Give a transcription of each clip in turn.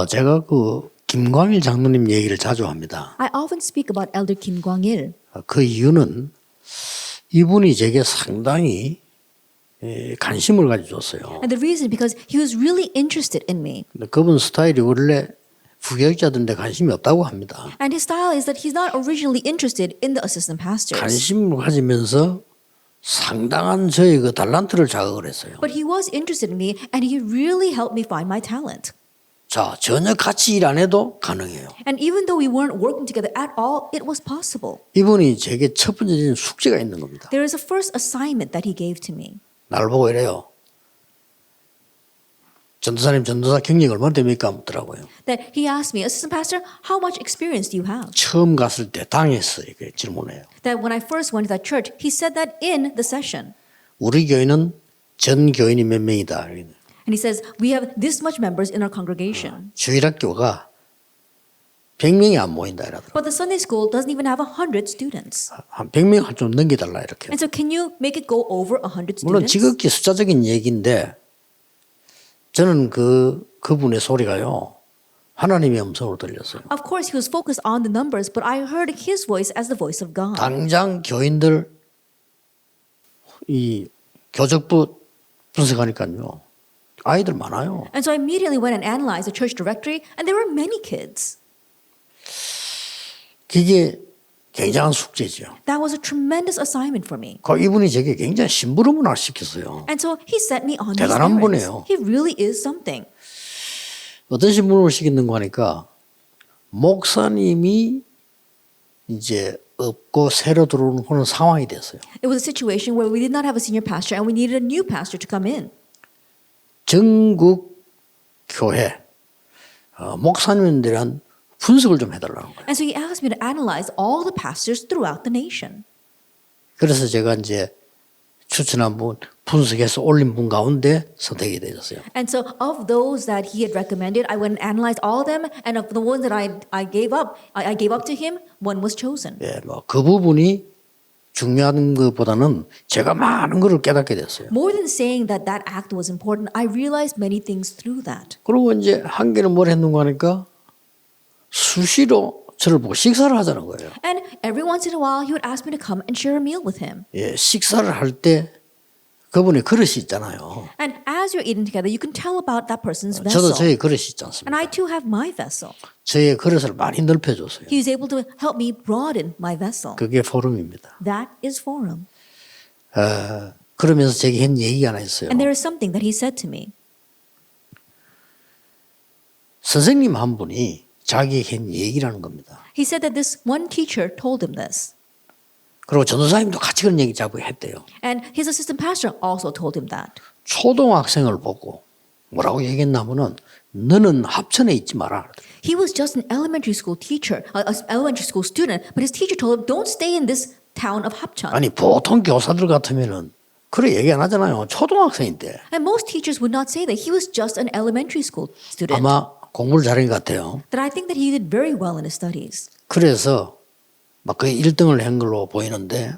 제가 그 김광일 장로님 얘기를 자주 합니다. I often speak about Elder Kim Kwang-il. 그 이유는 이분이 제게 상당히 관심을 가져줬어요. And the reason because he was really interested in me. 근데 그분 스타일이 원래 부교육자들인데 관심이 없다고 합니다. And his style is that he's not originally interested in the assistant pastors. 관심을 가지면서 상당한 저의 그 달란트를 자극을 했어요. But he was interested in me and he really helped me find my talent. 자, 전혀 같이 일 안 해도 가능해요. And even though we weren't working together at all, it was possible. 이분이 제게 첫 번째 숙제가 있는 겁니다. There is a first assignment that he gave to me. 날 보고 이래요. 전도사님 전도사 경력이 얼마나 됩니까? 묻더라고요. That he asked me, Assistant Pastor, how much experience do you have? 처음 갔을 때 당했어요. 그 질문해요. That when I first went to that church, he said that in the session. 우리 교회는 전 교인이 몇 명이다. And he says, we have this much members in our congregation. 주일학교가 100명이 안 모인다 이러더라고요. But the Sunday school doesn't even have 100 students. 한 100명 좀 넘겨달라 이렇게. And so can you make it go over 100 물론 students? 지극히 숫자적인 얘기인데 저는 그분의 소리가요. 하나님의 음성으로 들렸어요. Of course, he was focused on the numbers, but I heard his voice as the voice of God. 당장 교인들 이 교적부 분석하니까요. 아이들 많아요. And so I immediately went and analyzed the church directory, and there were many kids. 그게 굉장한 숙제죠. That was a tremendous assignment for me. 이분이 제게 굉장히 심부름을 시켰어요. And so he set me on these 대단한 errands. 분이에요. He really is something. 어떤 심부름을 시켰는가 하니까 목사님이 이제 없고 새로 들어오는 그런 상황이 됐어요. It was a situation where we did not have a senior pastor and we needed a new pastor to come in. 전국 교회 목사님에 대한 분석을 좀 해달라는 거예요. And so he asked me to analyze all the pastors throughout the nation. 그래서 제가 이제 추천한 분 분석해서 올린 분 가운데 선택이 되었어요. And so of those that he had recommended, I went and analyzed all of them, and of the ones that I gave up to him, one was chosen. 예, 그 부분이 중요한 것보다는 제가 많은 것을 깨닫게 됐어요. More than saying that that act was important, I realized many things through that. 그리고 이제 한 개는 뭘 했는가 하니까 수시로 저를 보고 식사를 하자는 거예요. And every once in a while, he would ask me to come and share a meal with him. 예, 식사를 할 때 그분의 그릇이 있잖아요. And as you're eating together, you can tell about that person's 저도 vessel. 저의 그릇이 있지 And 않습니까? I too have my vessel. 저의 그릇을 많이 넓혀줬어요. He was able to help me broaden my vessel. 그게 포럼입니다. That is forum. 그러면서 제게 한 얘기가 하나 있어요. And there is something that he said to me. 선생님 한 분이 자기에게 한 얘기라는 겁니다. He said that this one teacher told him this. 그리고 전도사님도 같이 그런 얘기 자꾸 했대요. And his assistant pastor also told him that. 초등학생을 보고 뭐라고 얘기했냐면은 너는 합천에 있지 마라. He was just an elementary school teacher, an elementary school student, but his teacher told him, don't stay in this town of Hapcheon. 아니 보통 교사들 같으면은 그래 얘기 안 하잖아요. 초등학생인데. And most teachers would not say that. He was just an elementary school student. 아마 공부를 잘한 것 같아요. That I think that he did very well in his studies. 그래서 막 거의 1등을 한 걸로 보이는데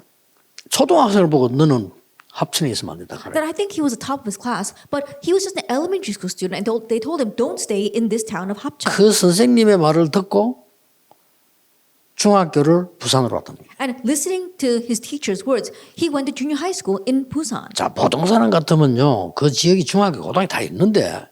초등학생을 보고 너는 합천에 있으면 안 된다. That I think he was the top of his class, but he was just an elementary school student, and they told him, don't stay in this town of Hapcheon. 그 선생님의 말을 듣고 중학교를 부산으로 왔답니다. And listening to his teacher's words, he went to junior high school in Busan. 자, 보통 사람 같으면요. 그 지역이 중학교, 고등학교 다 있는데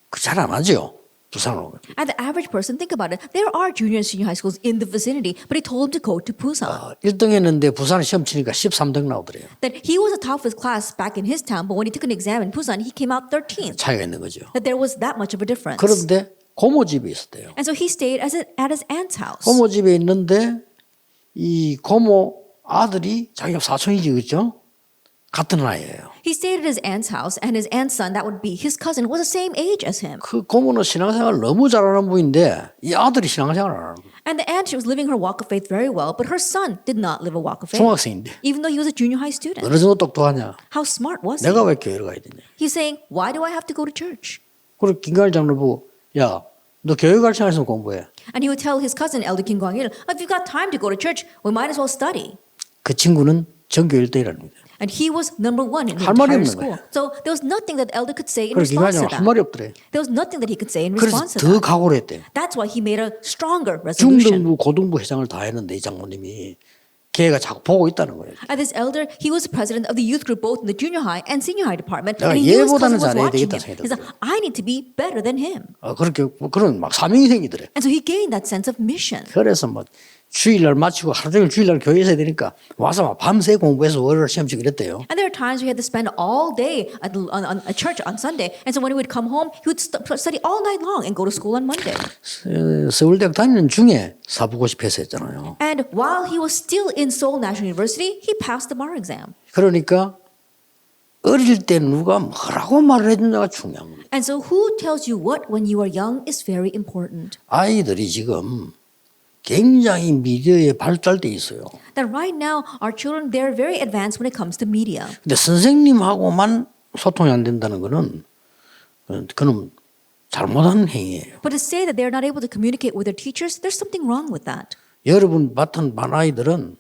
그 잘 안 하죠. 부산으로. And the average person, think about it, there are junior and senior high schools in the vicinity, but he told him to go to Busan. 1등 했는데 부산에 시험 치니까 13등 나오더래요. That he was the top of his class back in his town, but when he took an exam in Busan, he came out 13th. 차이가 있는 거죠. That there was that much of a difference. 그런데 고모 집에 있었대요. And so he stayed at his aunt's house. 고모 집에 있는데 이 고모 아들이 자기가 사촌이지 그죠? 같은 나이예요. He stayed at his aunt's house, and his aunt's son, that would be his cousin, was the same age as him. 그 고모는 신앙생활 너무 잘하는 분인데 이 아들이 신앙생활 안 하는 거예요. And the aunt, she was living her walk of faith very well, but her son did not live a walk of faith. 중학생인데 Even though he was a junior high student. 어느 정도 똑똑하냐? How smart was he? 내가 왜 교회를 가야 되냐? He's saying, why do I have to go to church? 그리고 김가일 장로 보고 야, 너 교회 갈 시간 있으면 공부해. And he would tell his cousin, Elder Kim Kwang-il, if you've got time to go to church, we might as well study. 그 친구는 전교 1등이랍니다. And he was number one in the 할 말이 entire 없는 school. 거예요. So there was nothing that the elder could say in 그래서 response to 김관영 할 that. 말이 없더래. There was nothing that he could say in 그래서 response to 더 that. 각오를 했대요. That's why he made a stronger resolution. 중등부 고등부 회장을 다 했는데 이 장모님이 걔가 자꾸 보고 있다는 거예요. And this elder, he was the president of the youth group both in the junior high and senior high department. 내가 And he knew his 얘보다는 cousin was 잘해야 watching 되겠다 him. 생각이 He said, I need to be better than him. 그렇게 그런 막 사명이 생기더래. And so he gained that sense of mission. 그래서 뭐 주일날 마치고 하루 종일 주일날 교회 있어야 되니까 와서 막 밤새 공부해서 월요일 시험 치고 이랬대요. And there were times we had to spend all day on a church on Sunday. And so when he would come home, he would study all night long and go to school on Monday. 서울대학 다니는 중에 사부고시 패스했잖아요. And while he was still in Seoul National University, he passed the bar exam. 그러니까 어릴 때 누가 뭐라고 말을 해주냐가 중요한 겁니다. And so who tells you what when you are young is very important. 아이들이 지금 굉장히 미디어에 발달돼 있어요. That right now, our children, they're very advanced when it comes to media. 근데 선생님하고만 소통이 안 된다는 거는 그는 잘못한 행위예요. But to say that they're not able to communicate with their teachers, there's something wrong with that. 여러분 맡은 반 아이들은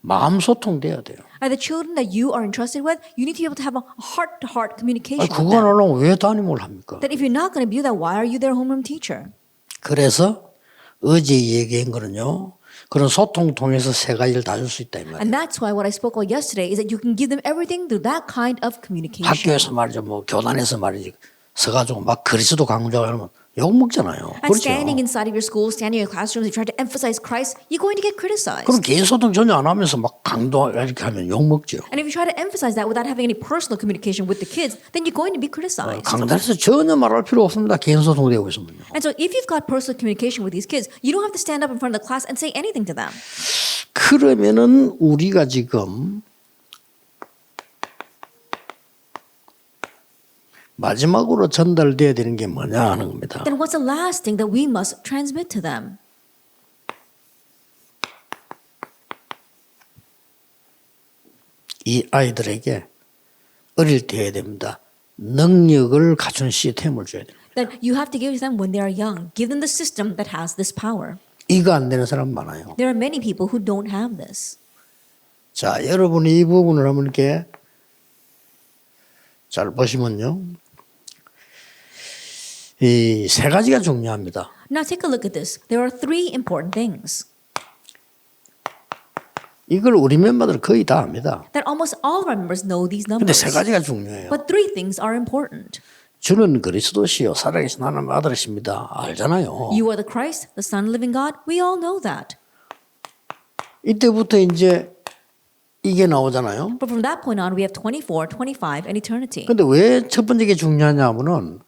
마음 소통돼야 돼요. And the children that you are entrusted with, you need to be able to have a heart-to-heart communication with 그거 안 them. 하려면 왜 담임을 합니까? That if you're not going to do that, why are you their homeroom teacher? 그래서 어제 얘기한 거는요. 그런 소통 통해서 세 가지를 다 줄 수 있다 이 말이에요. And that's why what I spoke about yesterday is that you can give them everything through that kind of communication. 학교에서 말이죠. 뭐 교단에서 말이지. 서가지고 막 그리스도 강조하면 욕 먹잖아요. And 그렇죠. standing inside of your school, standing in your classrooms, you try to emphasize Christ, you're going to get criticized. 그럼 개인 소통 전혀 안 하면서 막 강조 이렇게 하면 욕 먹죠. And if you try to emphasize that without having any personal communication with the kids, then you're going to be criticized. 강단에서 전혀 말할 필요 없습니다. 개인 소통되고 있으면요. And so if you've got personal communication with these kids, you don't have to stand up in front of the class and say anything to them. 그러면은 우리가 지금 마지막으로 전달돼야 되는 게 뭐냐 하는 겁니다. Then what's the last thing that we must transmit to them? 이 아이들에게 어릴 때 해야 됩니다. 능력을 갖춘 시스템을 줘야 됩니다. That you have to give to them when they are young. Give them the system that has this power. 이거 안 되는 사람 많아요. There are many people who don't have this. 자, 여러분이 이 부분을 한번 이렇게 잘 보시면요. 이 세 가지가 중요합니다. Now take a look at this. There are three important things 이걸 우리 멤버들 거의 다 압니다. that almost all of our members know these 근데 numbers. 세 가지가 중요해요. But three things are important. 주는 그리스도시요 살아계신 하나님 아들이십니다. 알잖아요. You are the Christ, the Son of the living God. We all know that. 이때부터 이제 이게 나오잖아요. But from that point on, we have 24, 25, and eternity. 근데 왜 첫 번째 게 중요하냐면은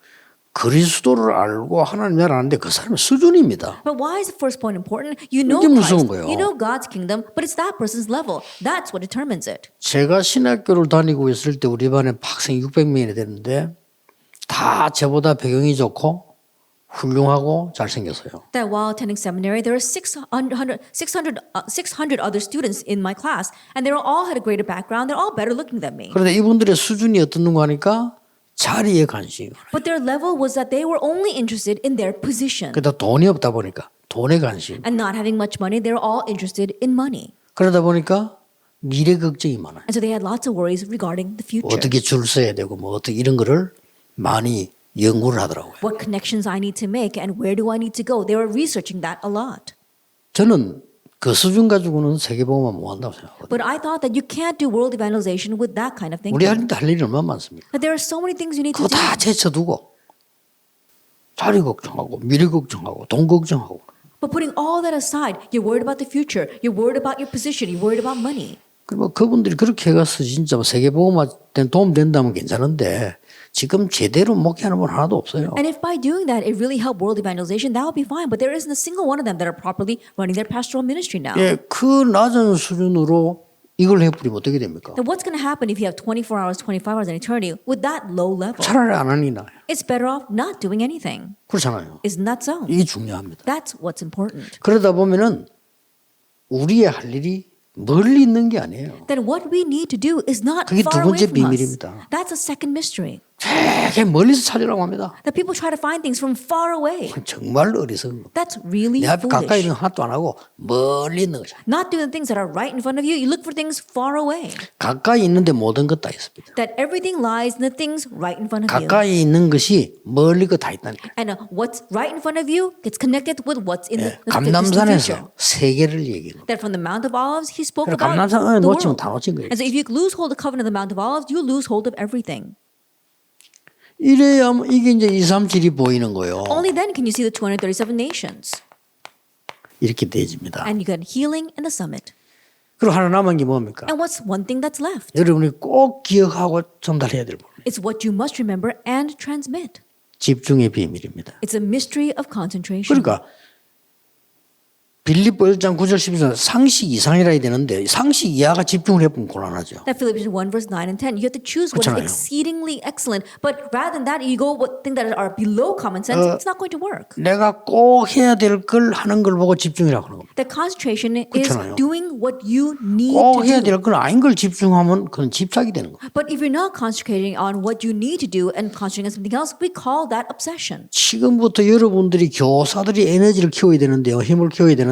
그리스도를 알고 하나님을 아는데 그 사람의 수준입니다. But why is the first point important? You know 이게 무서운 Christ, 거예요. you know God's kingdom, but it's that person's level. That's what determines it. 제가 신학교를 다니고 있을 때 우리 반에 학생이 600명이 되는데 다 저보다 배경이 좋고 훌륭하고 잘생겼어요. That while attending seminary, there were 600 other students in my class, and they all had a greater background. They're all better looking than me. 그런데 이분들의 수준이 어떻는가 하니까 자리에 관심이 많아요. But their level was that they were only interested in their position. 그러다 돈이 없다 보니까 돈에 관심이 And not having much money, they were all interested in money. 그러다 보니까 미래 걱정이 많아요. And so they had lots of worries regarding the future. 어떻게 줄 서야 되고 뭐 어떻게 이런 거를 많이 연구를 하더라고요. What connections I need to make and where do I need to go? They were researching that a lot. 저는 그 수준 가지고는 세계복음화 못 한다고 생각하거든요. But I thought that you can't do world evangelization with that kind of thinking. 우리한테 할 일이 얼마나 많습니까? That there are so many things you need 그거 to do. 다 제쳐두고 자리 걱정하고 미래 걱정하고 돈 걱정하고 But putting all that aside, you're worried about the future. You're worried about your position. You're worried about money. 뭐 그분들이 그렇게 해가서 진짜 세계복음화 도움 된다면 괜찮은데 지금 제대로 목회하는 분 하나도 없어요. And if by doing that it really helped world evangelization, that would be fine. But there isn't a single one of them that are properly running their pastoral ministry now. 예, 그 낮은 수준으로 이걸 해버리면 어떻게 됩니까? Then what's going to happen if you have 24 hours, 25 hours in eternity with that low level? 차라리 안 하는 게 나아요. It's better off not doing anything. 그렇잖아요. Isn't that so? 이게 중요합니다. That's what's important. 그러다 보면은 우리의 할 일이 멀리 있는 게 아니에요. Then what we need to do is not 그게 두 far away 번째 from us. 비밀입니다. That's a second mystery. 되게 멀리서 찾으려고 합니다. That people try to find things from far away. 정말 어리석은 거. That's really 내 앞에 가까이 있는 foolish. 거 하나도 안 하고 멀리 있는 거죠. Not doing the things that are right in front of you. You look for things far away. 가까이 있는데 모든 것 다 있습니다. That everything lies in the things right in front of you. 가까이 있는 것이 멀리 거 다 있다니까. And what's right in front of you gets connected with what's in the distant future. 감남산에서 세계를 얘기해요. That from the Mount of Olives, he spoke 그래, about 감남산을 the 놓치면 world. 다 놓친 거예요. And so if you lose hold of the covenant of the Mount of Olives, you lose hold of everything. 이래야 이게 이제 2, 3, 7이 보이는 거예요. Only then can you see the 237 nations. 이렇게 되집니다. And you get healing and the summit. 그리고 하나 남은 게 뭡니까? And what's one thing that's left? 여러분이 꼭 기억하고 전달해야 될 부분. It's what you must remember and transmit. 집중의 비밀입니다. It's a mystery of concentration. 그러니까 빌립보 1장 9절 10절 상식 이상이라 해야 되는데 상식 이하가 집중을 해보면 곤란하죠. That Philippians 1 verse 9 and 10, you have to choose what is 그렇잖아요. exceedingly excellent. But rather than that, you go what things that are below common sense, it's not going to work. 내가 꼭 해야 될 걸 하는 걸 보고 집중이라고 하는 겁니다. The concentration is 그렇잖아요. doing what you need 꼭 to 해야 do. 될 걸 아닌 걸 집중하면 그건 집착이 되는 거예요. But if you're not concentrating on what you need to do and concentrating on something else, we call that obsession. 지금부터 여러분들이 교사들이 에너지를 키워야 되는데요. 힘을 키워야 되는데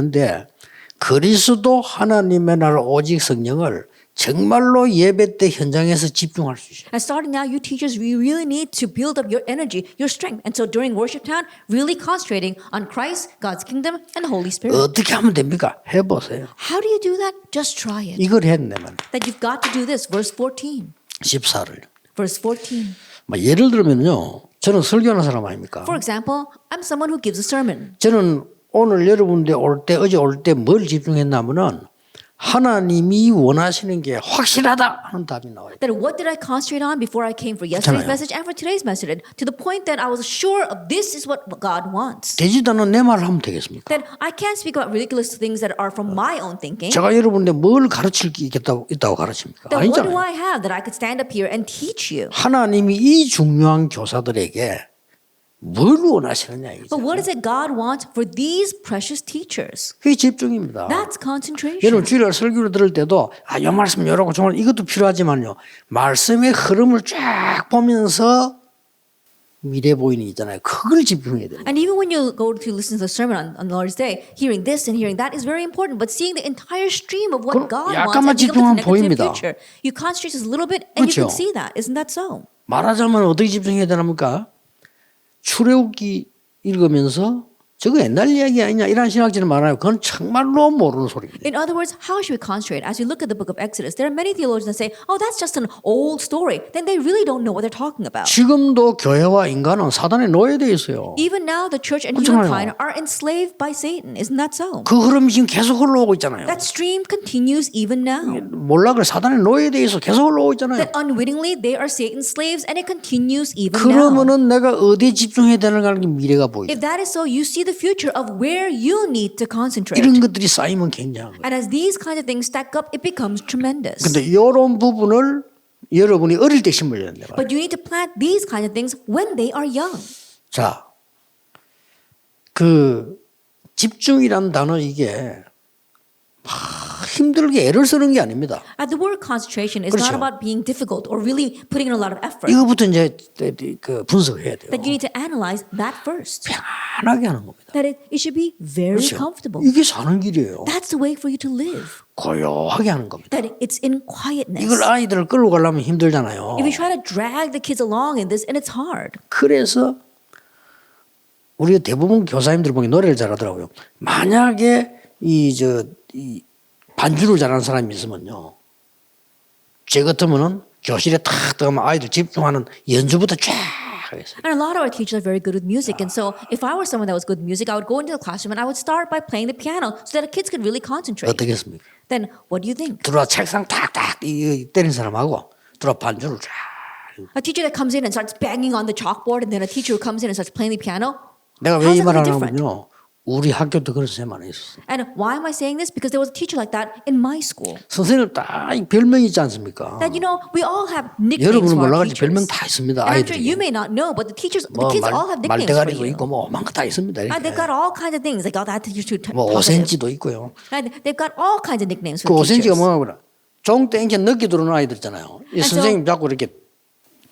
그리스도 하나님의 나라 오직 성령을 정말로 예배 때 현장에서 집중할 수 있어요. And starting now, you teachers, you really need to build up your energy, your strength. And so during worship time, really concentrating on Christ, God's kingdom, and the Holy Spirit. 어떻게 하면 됩니까? 해보세요. How do you do that? Just try it. 이걸 했네만 That you've got to do this. Verse 14. 14를. Verse 14. 예를 들면요. 저는 설교하는 사람 아닙니까? For example, I'm someone who gives a sermon. 저는 오늘 여러분들 올 때 어제 올 때 뭘 집중했냐면은 하나님이 원하시는 게 확실하다 하는 답이 나와요. That what did I concentrate on before I came for yesterday's 그렇잖아요. message and for today's message? To the point that I was sure of this is what God wants. 되지도 않은 내 말을 하면 되겠습니까? That I can't speak about ridiculous things that are from my own thinking. 제가 여러분들 뭘 가르칠 게 있다고 가르칩니까? Then what do 아니잖아요. I have that I could stand up here and teach you? 하나님이 이 중요한 교사들에게 뭘 원하시느냐 이거죠. But what is it God wants for these precious teachers? 그게 집중입니다. That's concentration. 여러분 주일날 설교를 들을 때도 이 말씀 이러고 정말 이것도 필요하지만요. 말씀의 흐름을 쫙 보면서 미래 보이는 게 있잖아요. 그걸 집중해야 돼요. And even when you go to listen to the sermon on Lord's Day, hearing this and hearing that is very important. But seeing the entire stream of what 그럼 God wants 약간만 and being able to 집중하면 connect it to the 보입니다. future, you concentrate just a little bit and you 그렇죠. can see that. Isn't that so? 말하자면 어떻게 집중해야 되랍니까? 출애굽기 읽으면서 저거 옛날 이야기 아니냐 이런 신학자는 많아요. 그건 정말로 모르는 소리입니다. In other words, how should we concentrate? As you look at the book of Exodus, there are many theologians that say, oh, that's just an old story. Then they really don't know what they're talking about. 지금도 교회와 인간은 사단에 노예되어 있어요. Even now, the church and 그렇잖아요. humankind are enslaved by Satan. Isn't that so? 그 흐름이 지금 계속 흘러오고 있잖아요. That stream continues even now. 몰라 그래 사단에 노예되어 있어 계속 흘러오고 있잖아요. That unwittingly they are Satan's slaves and it continues even now. 그러면은 내가 어디에 집중해야 되는가 하는 게 미래가 보이죠. If that is so, you see the future of where you need to concentrate. 이런 것들이 쌓이면 굉장한 거예요. And as these kinds of things stack up, it becomes tremendous. 근데 이런 부분을 여러분이 어릴 때 심어야 된다. But you need to plant these kinds of things when they are young. 자, 그 집중이란 단어 이게 힘들게 애를 쓰는 게 아닙니다. The word concentration is 그렇죠. not about being difficult or really putting in a lot of effort. 이거부터 이제 그 분석해야 돼요. That you need to analyze that first. 편하게 하는 겁니다. That it should be very 그렇죠. comfortable. 이게 사는 길이에요. That's the way for you to live. 고요하게 하는 겁니다. That it's in quietness. 이걸 아이들을 끌고 가려면 힘들잖아요. If you try to drag the kids along in this, and it's hard. 그래서 우리가 대부분 교사님들 보기 노래를 잘하더라고요. 만약에 이 반주를 잘하는 사람이 있으면요, 제 같으면은 교실에 탁 들어가면 아이들 집중하는 연주부터 쫙 하겠어요. And a lot of our teachers are very good with music. And so if I were someone that was good with music, I would go into the classroom and I would start by playing the piano so that the kids could really concentrate. 어떻겠습니까? Then what do you think? 들어와 책상 탁탁 때리는 사람하고 들어와 반주를 쫙. A teacher that comes in and starts banging on the chalkboard and then a teacher who comes in and starts playing the piano? 내가 How's 왜 이 that 말을 really different? 하냐면요, 우리 학교도 그런 선생님 많이 있었어요. And why am I saying this? Because there was a teacher like that in my school. 선생님 딱 별명이 있지 않습니까? That, you know, we all have nicknames 여러분은 for our 몰라가지고 teachers. 별명 다 있습니다. And I'm sure 아이들이. you may not know, but the kids 뭐 all have nicknames for 말대가리도 you. 있고 뭐 많은 거 다 있습니다. And they've 이렇게. got all kinds of things. Like, oh, that teacher's too 뭐 talkative. 5cm도 있고요. And they've got all kinds of nicknames 그 for 5cm가 teachers. 뭐냐면 종 땡겨 늦게 들어오는 아이들 있잖아요. 이 so- 선생님 자꾸 이렇게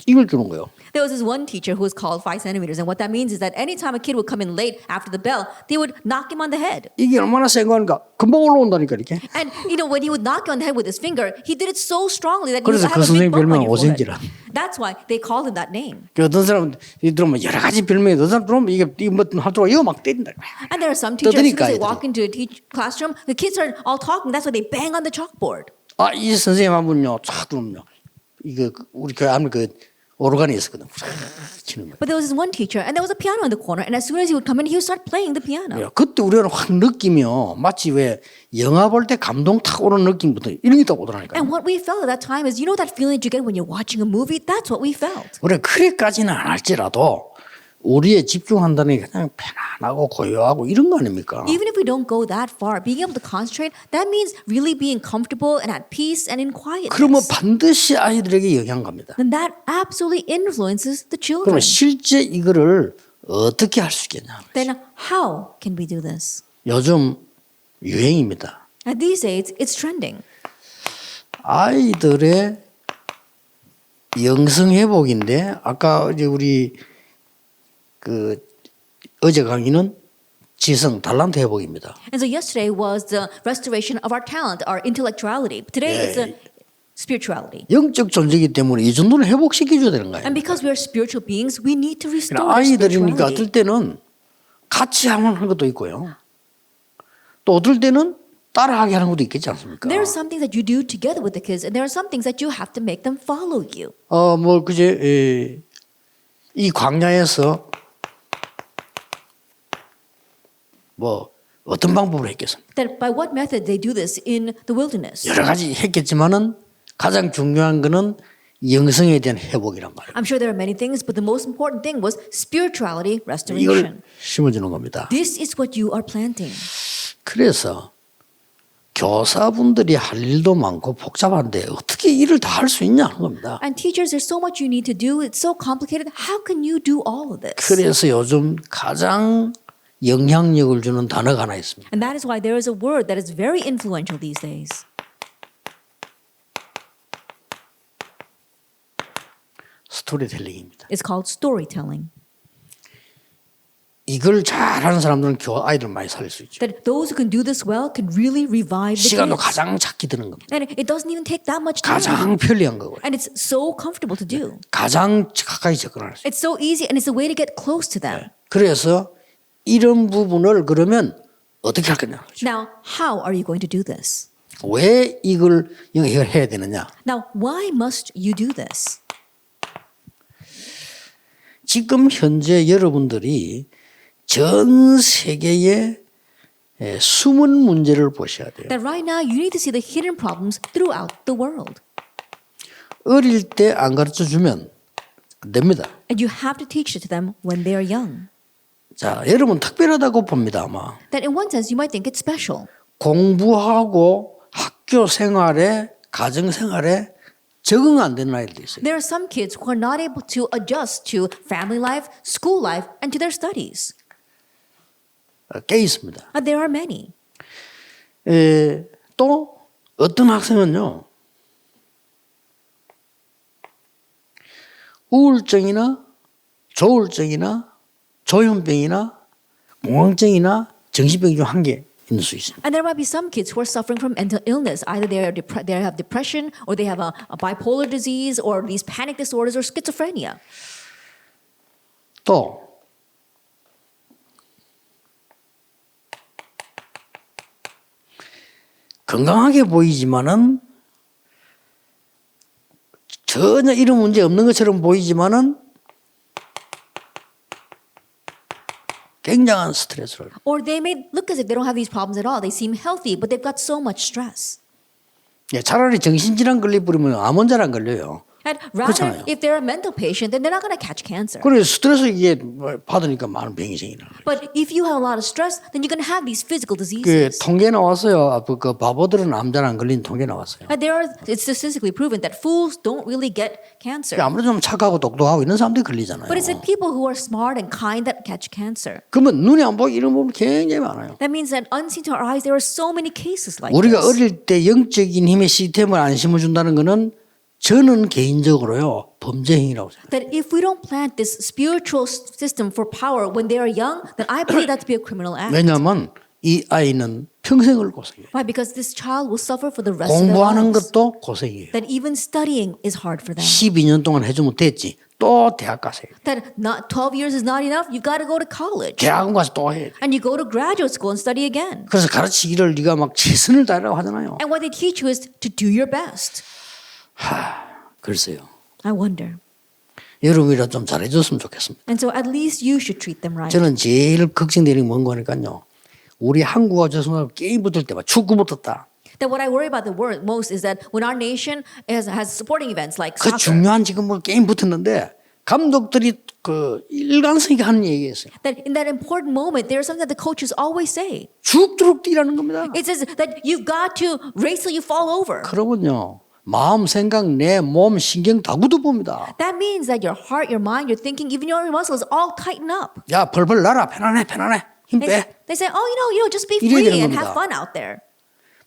이걸 주는 거예요. There was this one teacher who was called 5 centimeters, and what that means is that anytime a kid would come in late after the bell, they would knock him on the head. 이게 얼마나 센 거니까 금방 올라온다니까 이렇게. And when he would knock you on the head with his finger, he did it so strongly that you 그래서 would 그 have a big 선생님 bump on 별명 your forehead. 오생지라. That's why they called him that name. 그 어떤 사람 이 들어오면 여러 가지 별명이 어떤 사람 들어오면 이게 뭐 하더라고 이거 막 때린다. And there are some teachers, as soon as they 떠드니까 walk into a classroom, the kids are all talking. That's why they bang on the chalkboard. 아, 이 선생님 한 분요, 쫙 들어오면요. 이거 우리 교회 안에 그 오르간이 있었거든. 치는 거예요. But there was this one teacher, and there was a piano in the corner. And as soon as he would come in, he would start playing the piano. 그때 우리는 확 느끼며 마치 왜 영화 볼 때 감동 탁 오는 느낌부터 이런 게 딱 오더라니까요. And what we felt at that time is, that feeling that you get when you're watching a movie? That's what we felt. 우리가 그래까지는 안 할지라도 우리의 집중한다는 게 그냥 편안하고 고요하고 이런 거 아닙니까? Even if we don't go that far, being able to concentrate, that means really being comfortable and at peace and in 그러면 quietness. 반드시 아이들에게 영향 갑니다. Then that absolutely influences the 그러면 children. 실제 이거를 어떻게 할 수 있겠냐? Then how can we do this? 요즘 유행입니다. And these days, it's trending. 아이들의 영성 회복인데 아까 이제 우리 그 어제 강의는 지성 달란트 회복입니다. And so yesterday was the restoration of our talent, our intellectuality. Today it's the spirituality. 영적 존재이기 때문에 이 정도는 회복시켜 줘야 되는 거예요. And because we are spiritual beings, we need to restore 그러니까 our 아이들이니까 어떨 spirituality. 때는 같이 하는 것도 있고요. 또 어떨 때는 따라하게 하는 것도 있겠지 않습니까? There are some things that you do together with the kids, and there are some things that you have to make them follow you. 뭐 그제 이 광야에서 뭐 어떤 방법으로 했겠습니까? That by what method they do this in the wilderness. 여러 가지 했겠지만은 가장 중요한 거는 영성에 대한 회복이란 말이에요. I'm sure there are many things, but the most important thing was spirituality 이걸 restoration. 심어주는 겁니다. This is what you are planting. 그래서 교사분들이 할 일도 많고 복잡한데 어떻게 일을 다 할 수 있냐 하는 겁니다. And teachers, there's so much you need to do. It's so complicated. How can you do all of this? 그래서 요즘 가장 영향력을 주는 단어가 하나 있습니다. And that is why there is a word that is very influential these days. 스토리텔링입니다. It's called storytelling. 이걸 잘하는 사람들은 아이들 많이 살릴 수 있죠. That those who can do this well can really revive the 시간도 kids. 가장 작게 드는 겁니다. And it doesn't even take that much time. 가장 편리한 거고요. And it's so comfortable to do. 가장 가까이 접근할 수 있어요. It's so easy, and it's a way to get close to them. 그래서 이런 부분을 그러면 어떻게 할 거냐? Now, how are you going to do this? 왜 이걸 해야 되느냐? Now, why must you do this? 지금 현재 여러분들이 전 세계의 숨은 문제를 보셔야 돼요. That right now you need to see the hidden problems throughout the world. 어릴 때 안 가르쳐 주면 안 됩니다. And you have to teach it to them when they are young. 자, 여러분 특별하다고 봅니다, 아마. That in one sense you might think it's special. 공부하고 학교 생활에, 가정 생활에 적응 안 되는 아이들도 있어요. There are some kids who are not able to adjust to family life, school life, and to their studies. 꽤 있습니다. There are many. 또 어떤 학생은요, 우울증이나 조울증이나 조현병이나 공황증이나 정신병 중 한 개 있는 수 있습니다. And there might be some kids who are suffering from mental illness. Either they have depression, or they have a bipolar disease, or these panic disorders, or schizophrenia. 또 건강하게 보이지만은 전혀 이런 문제 없는 것처럼 보이지만은 굉장한 스트레스를. Or they may look as if they don't have these problems at all. They seem healthy, but they've got so much stress. 차라리 정신질환 걸리 버리면 암 환자는 안 걸려요. And rather, 그렇잖아요. if they're a mental patient, then they're not going to catch cancer. 그래 스트레스 이게 받으니까 많은 병이 생기는 거예요. But if you have a lot of stress, then you're going to have these physical 그 diseases. 통계 나왔어요. 그 바보들은 암 잘 안 걸린 통계 나왔어요. And it's statistically proven that fools don't really get cancer. 아무래도 좀 착하고 똑똑하고 이런 사람들이 걸리잖아요. But it's the people who are smart and kind that catch cancer. 그러면 눈에 안 보이고 이런 부분 굉장히 많아요. That means that unseen to our eyes, there are so many cases like 우리가 this. 어릴 때 영적인 힘의 시스템을 안 심어준다는 거는 저는 개인적으로요 범죄 행위라고 생각해요. That if we don't plant this spiritual system for power when they are young, then I believe that to be a criminal act. 왜냐하면 이 아이는 평생을 고생해요. Why? Because this child will suffer for the rest of their 공부하는 lives. 것도 고생이에요. That even studying is hard for them. 12년 동안 해주면 됐지. 또 대학 가세요. That not 12 years is not enough. You got to go to college. 대학원 가서 또 해야 돼. And you go to graduate school and study again. 그래서 가르치기를 네가 막 최선을 다하라고 하잖아요. And what they teach you is to do your best. 글쎄요. I wonder. 여러분이라 좀 잘해줬으면 좋겠습니다. And so at least you should treat them right. 저는 제일 걱정되는 게 뭔 거니까요. 우리 한국과 죄송하고 게임 붙을 때 막 축구 붙었다. That what I worry about the most is that when our nation has supporting events like 그 soccer, 중요한 지금 뭐 게임 붙었는데 감독들이 그 일관성 있게 하는 얘기였어요. that in that important moment, there's something that the coaches always say. 죽도록 뛰라는 겁니다. It says that you've got to race till you fall over. 그러면요. 마음, 생각, 내 몸, 신경 다 굳어봅니다. That means that your heart, your mind, your thinking, even your muscles all tighten up. 야, 벌벌 날아. 편안해, 편안해. 힘 빼. They say, oh, just be 이래야 free 되는 and 겁니다. have fun out there.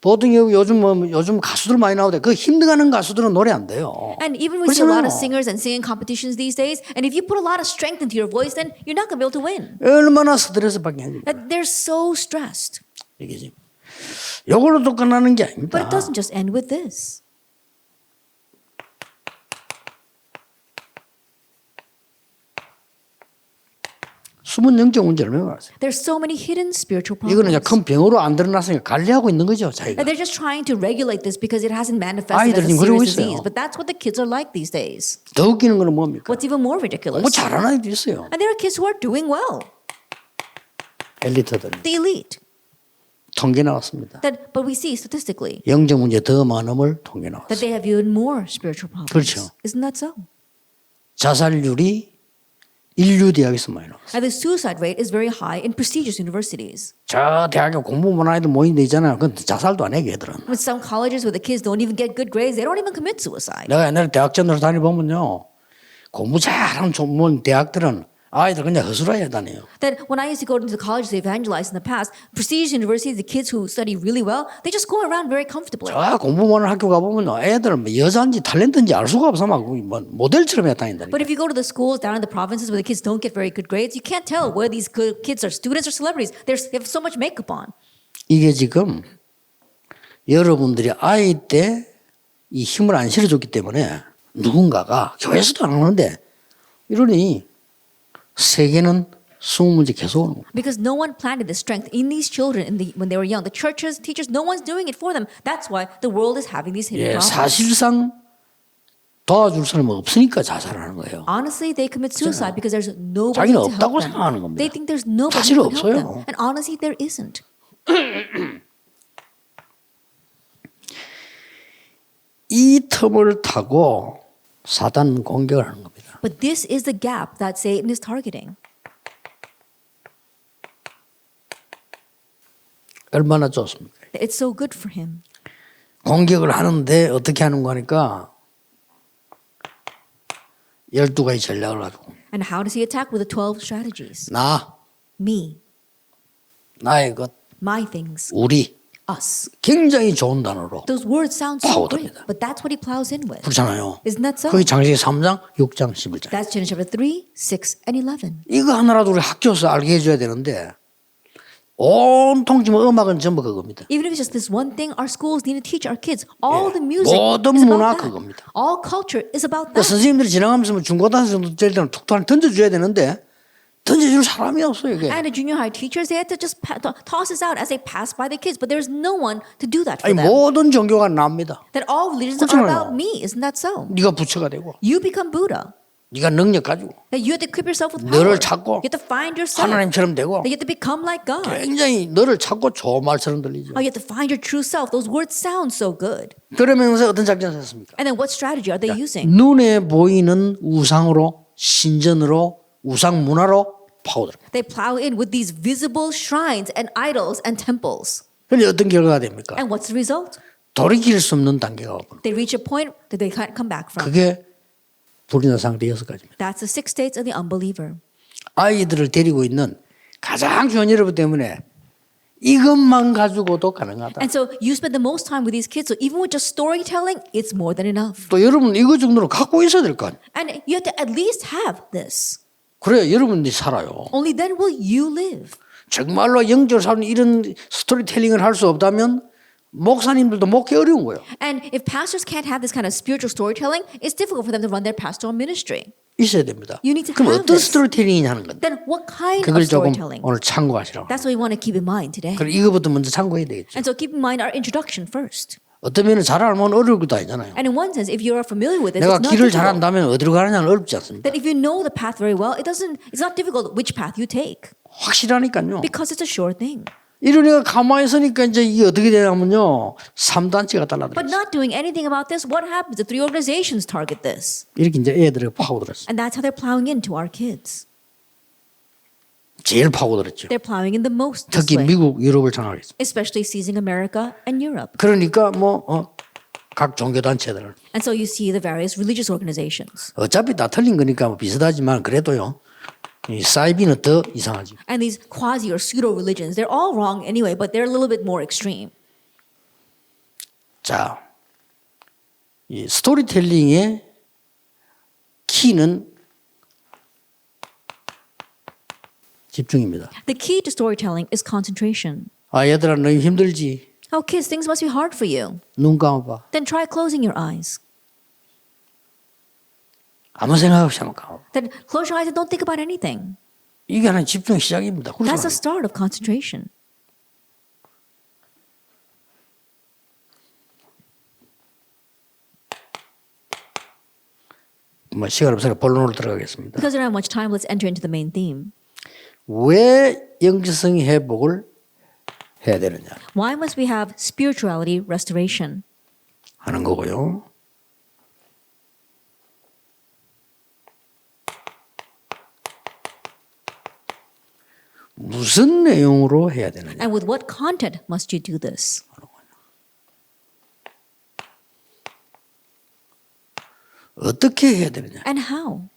보통 요즘 가수들 많이 나오대. 그 힘들어하는 가수들은 노래 안 돼요. And even we see a lot of 그렇잖아요. singers and singing competitions these days. And if you put a lot of strength into your voice, then you're not going to be able to win. 얼마나 스트레스 받게 하니까. That they're so stressed. 이게 지금 요걸로도 끝나는 게 But 아닙니다. it doesn't just end with this. 숨은 영적 문제 얼마나 많았어요. There's so many hidden spiritual 이거는 이제 problems. 큰 병으로 안 드러났으니까 관리하고 있는 거죠, 자기가. And they're just trying to regulate this because it hasn't manifested as 아이들은 a 그러고 serious 있어요. disease. But that's what the kids are like these days. 더 웃기는 거는 뭡니까? What's even more ridiculous? 공부 잘하는 아이도 있어요. And there are kids who are doing well, 엘리트들. the elite. 통계 나왔습니다. But we see statistically 영적 문제 더 많음을 통계 that 나왔어요. they have even more spiritual problems. 그렇죠. Isn't that so? 자살률이 인류 대학에서 많이 나왔어요. And the suicide rate is very high in prestigious universities. 저 대학에 공부 못하는 아이들 모인 데 있잖아요. 그건 자살도 안 해, 걔들은. With some colleges where the kids don't even get good grades, they don't even commit suicide. 내가 옛날에 대학전으로 다니보면요. 공부 잘하는 좋은 대학들은 아이들 그냥 허술하게 다녀요. That when I used to go into the colleges to evangelize in the past, prestigious universities, the kids who study really well, they just go around very comfortably. 저 공부 못하는 학교 가보면요. 애들은 뭐 여자인지 탤런트인지 알 수가 없어. 막 뭐 모델처럼 해 다닌다니까. But if you go to the schools down in the provinces where the kids don't get very good grades, you can't tell where these good kids are students or celebrities. They have so much makeup on. 이게 지금 여러분들이 아이 때 이 힘을 안 실어줬기 때문에 누군가가 교회에서도 안 하는데 이러니 세계는 숨은 문제 계속 오는 거예요. Because no one planted the strength in these children when they were young. The churches, teachers, no one's doing it for them. That's why the world is having these hidden 예, problems. 사실상 도와줄 사람이 없으니까 자살하는 거예요. Honestly, they commit suicide because there's nobody 자기는 to help 없다고 them. 생각하는 겁니다. They think there's nobody 사실 who can help them. 없어요. And honestly, there isn't. 이 틈을 타고 사단 공격을 하는 겁니다. But this is the gap that Satan is targeting. 얼마나 좋습니까? It's so good for him. 공격을 하는데 어떻게 하는 거니까 12가지 전략을 가지고 And how does he attack with the 12 strategies? me, Me, 나의 것, my things, 우리 us. 굉장히 좋은 단어로 Those words sound so great, 파고듭니다. but that's what he plows in with. 그렇잖아요. Isn't that so? 거기 장세기 3장, 6장, 11장. That's Genesis chapter 3, 6, and 11. 이거 하나라도 우리 학교에서 알게 해줘야 되는데 온통 지금 음악은 전부 그겁니다. Even if it's just this one thing, our schools need to teach our kids. All 예. the music 모든 is 문화 about that. 그겁니다. All culture is about 그러니까 that. 선생님들이 지나가면서 뭐 중고등학생 정도 될 때는 툭툭 던져줘야 되는데 던져줄 사람이 없어요 이게. And the junior high teachers, they had to just toss this out as they pass by the kids. But there's no one to do that for 아니 them. 모든 종교가 납니다. That all religions are 그렇잖아요. about me. Isn't that so? 네가 부처가 되고 You become Buddha. 네가 능력 가지고 That you have to equip yourself with power. 너를 찾고 You have to find yourself. 하나님처럼 되고 That you have to become like God. 굉장히 너를 찾고 좋은 말처럼 들리죠. Oh, you have to find your true self. Those words sound so good. 그러면서 어떤 작전을 했습니까? And then what strategy are they using? 눈에 보이는 우상으로 신전으로 우상 문화로 파고들어요. They plow in with these visible shrines and idols and temples. 그런데 어떤 결과가 됩니까? And what's the result? 돌이킬 수 없는 단계가 오고 They reach a point that they can't come back from. 그게 불이나 상태 6가지입니다. That's the 6 states of the unbeliever. 아이들을 데리고 있는 가장 중요한 여러분 때문에 이것만 가지고도 가능하다. And so you spend the most time with these kids. So even with just storytelling, it's more than enough. 또 여러분 이거 정도는 갖고 있어야 될 거 아니에요. And you have to at least have this. 그래야 여러분들이 살아요. Only then will you live. 정말로 영적으로 사는 이런 스토리텔링을 할 수 없다면 목사님들도 먹기 어려운 거예요. And if pastors can't have this kind of spiritual storytelling, it's difficult for them to run their pastoral ministry. 있어야 됩니다. You need to 그럼 have 어떤 this. 스토리텔링이냐는 건데 Then what kind of 그걸 조금 storytelling? 오늘 참고하시라고. That's what we want to keep in mind today. 그럼 이거부터 먼저 참고해야 되겠죠. And so keep in mind our introduction first. 어떤 면은 잘 알면 어려울 것도 아니잖아요. And in one sense, if you are familiar with this, 내가 it's not 길을 잘 difficult. 안다면 어디로 가느냐는 어렵지 않습니다. That if you know the path very well, it's not difficult which path you take 확실하니까요. because it's a sure thing. 이러니까 가만히 있으니까 이제 이게 어떻게 되냐면요. 3단체가 But 달라들어요. not doing anything about this, what happens if 3 organizations target this? 이렇게 이제 애들을 파고들었어요. And that's how they're plowing into our kids. 제일 파고들었죠. They're plowing in the most this 특히 way, 미국, 유럽을 장악했어요. especially seizing America and Europe. 그러니까 각 종교단체들 And so you see the various religious organizations. 어차피 다 틀린 거니까 뭐 비슷하지만 그래도요. 이 사이비는 더 이상하지. And these quasi or pseudo religions, they're all wrong anyway, but they're a little bit more extreme. 자, 이 스토리텔링의 키는 집중입니다. The key to storytelling is concentration. 아, 얘들아 너희 힘들지? Oh, kids, things must be hard for you. 눈 감아봐. Then try closing your eyes. 아무 생각 없이 한번 감아봐. Then close your eyes and don't think about anything. 이게 하나의 집중 시작입니다. That's the start of concentration. 뭐 시간 없으니까 본론으로 들어가겠습니다. Because we don't have much time, let's enter into the main theme. 왜 영지성 회복을 해야 되느냐 Why must we have spirituality restoration? 하는 거고요. 무슨 내용으로 해야 되느냐. And with what content must you do this? 어떻게 해야 되느냐. And how?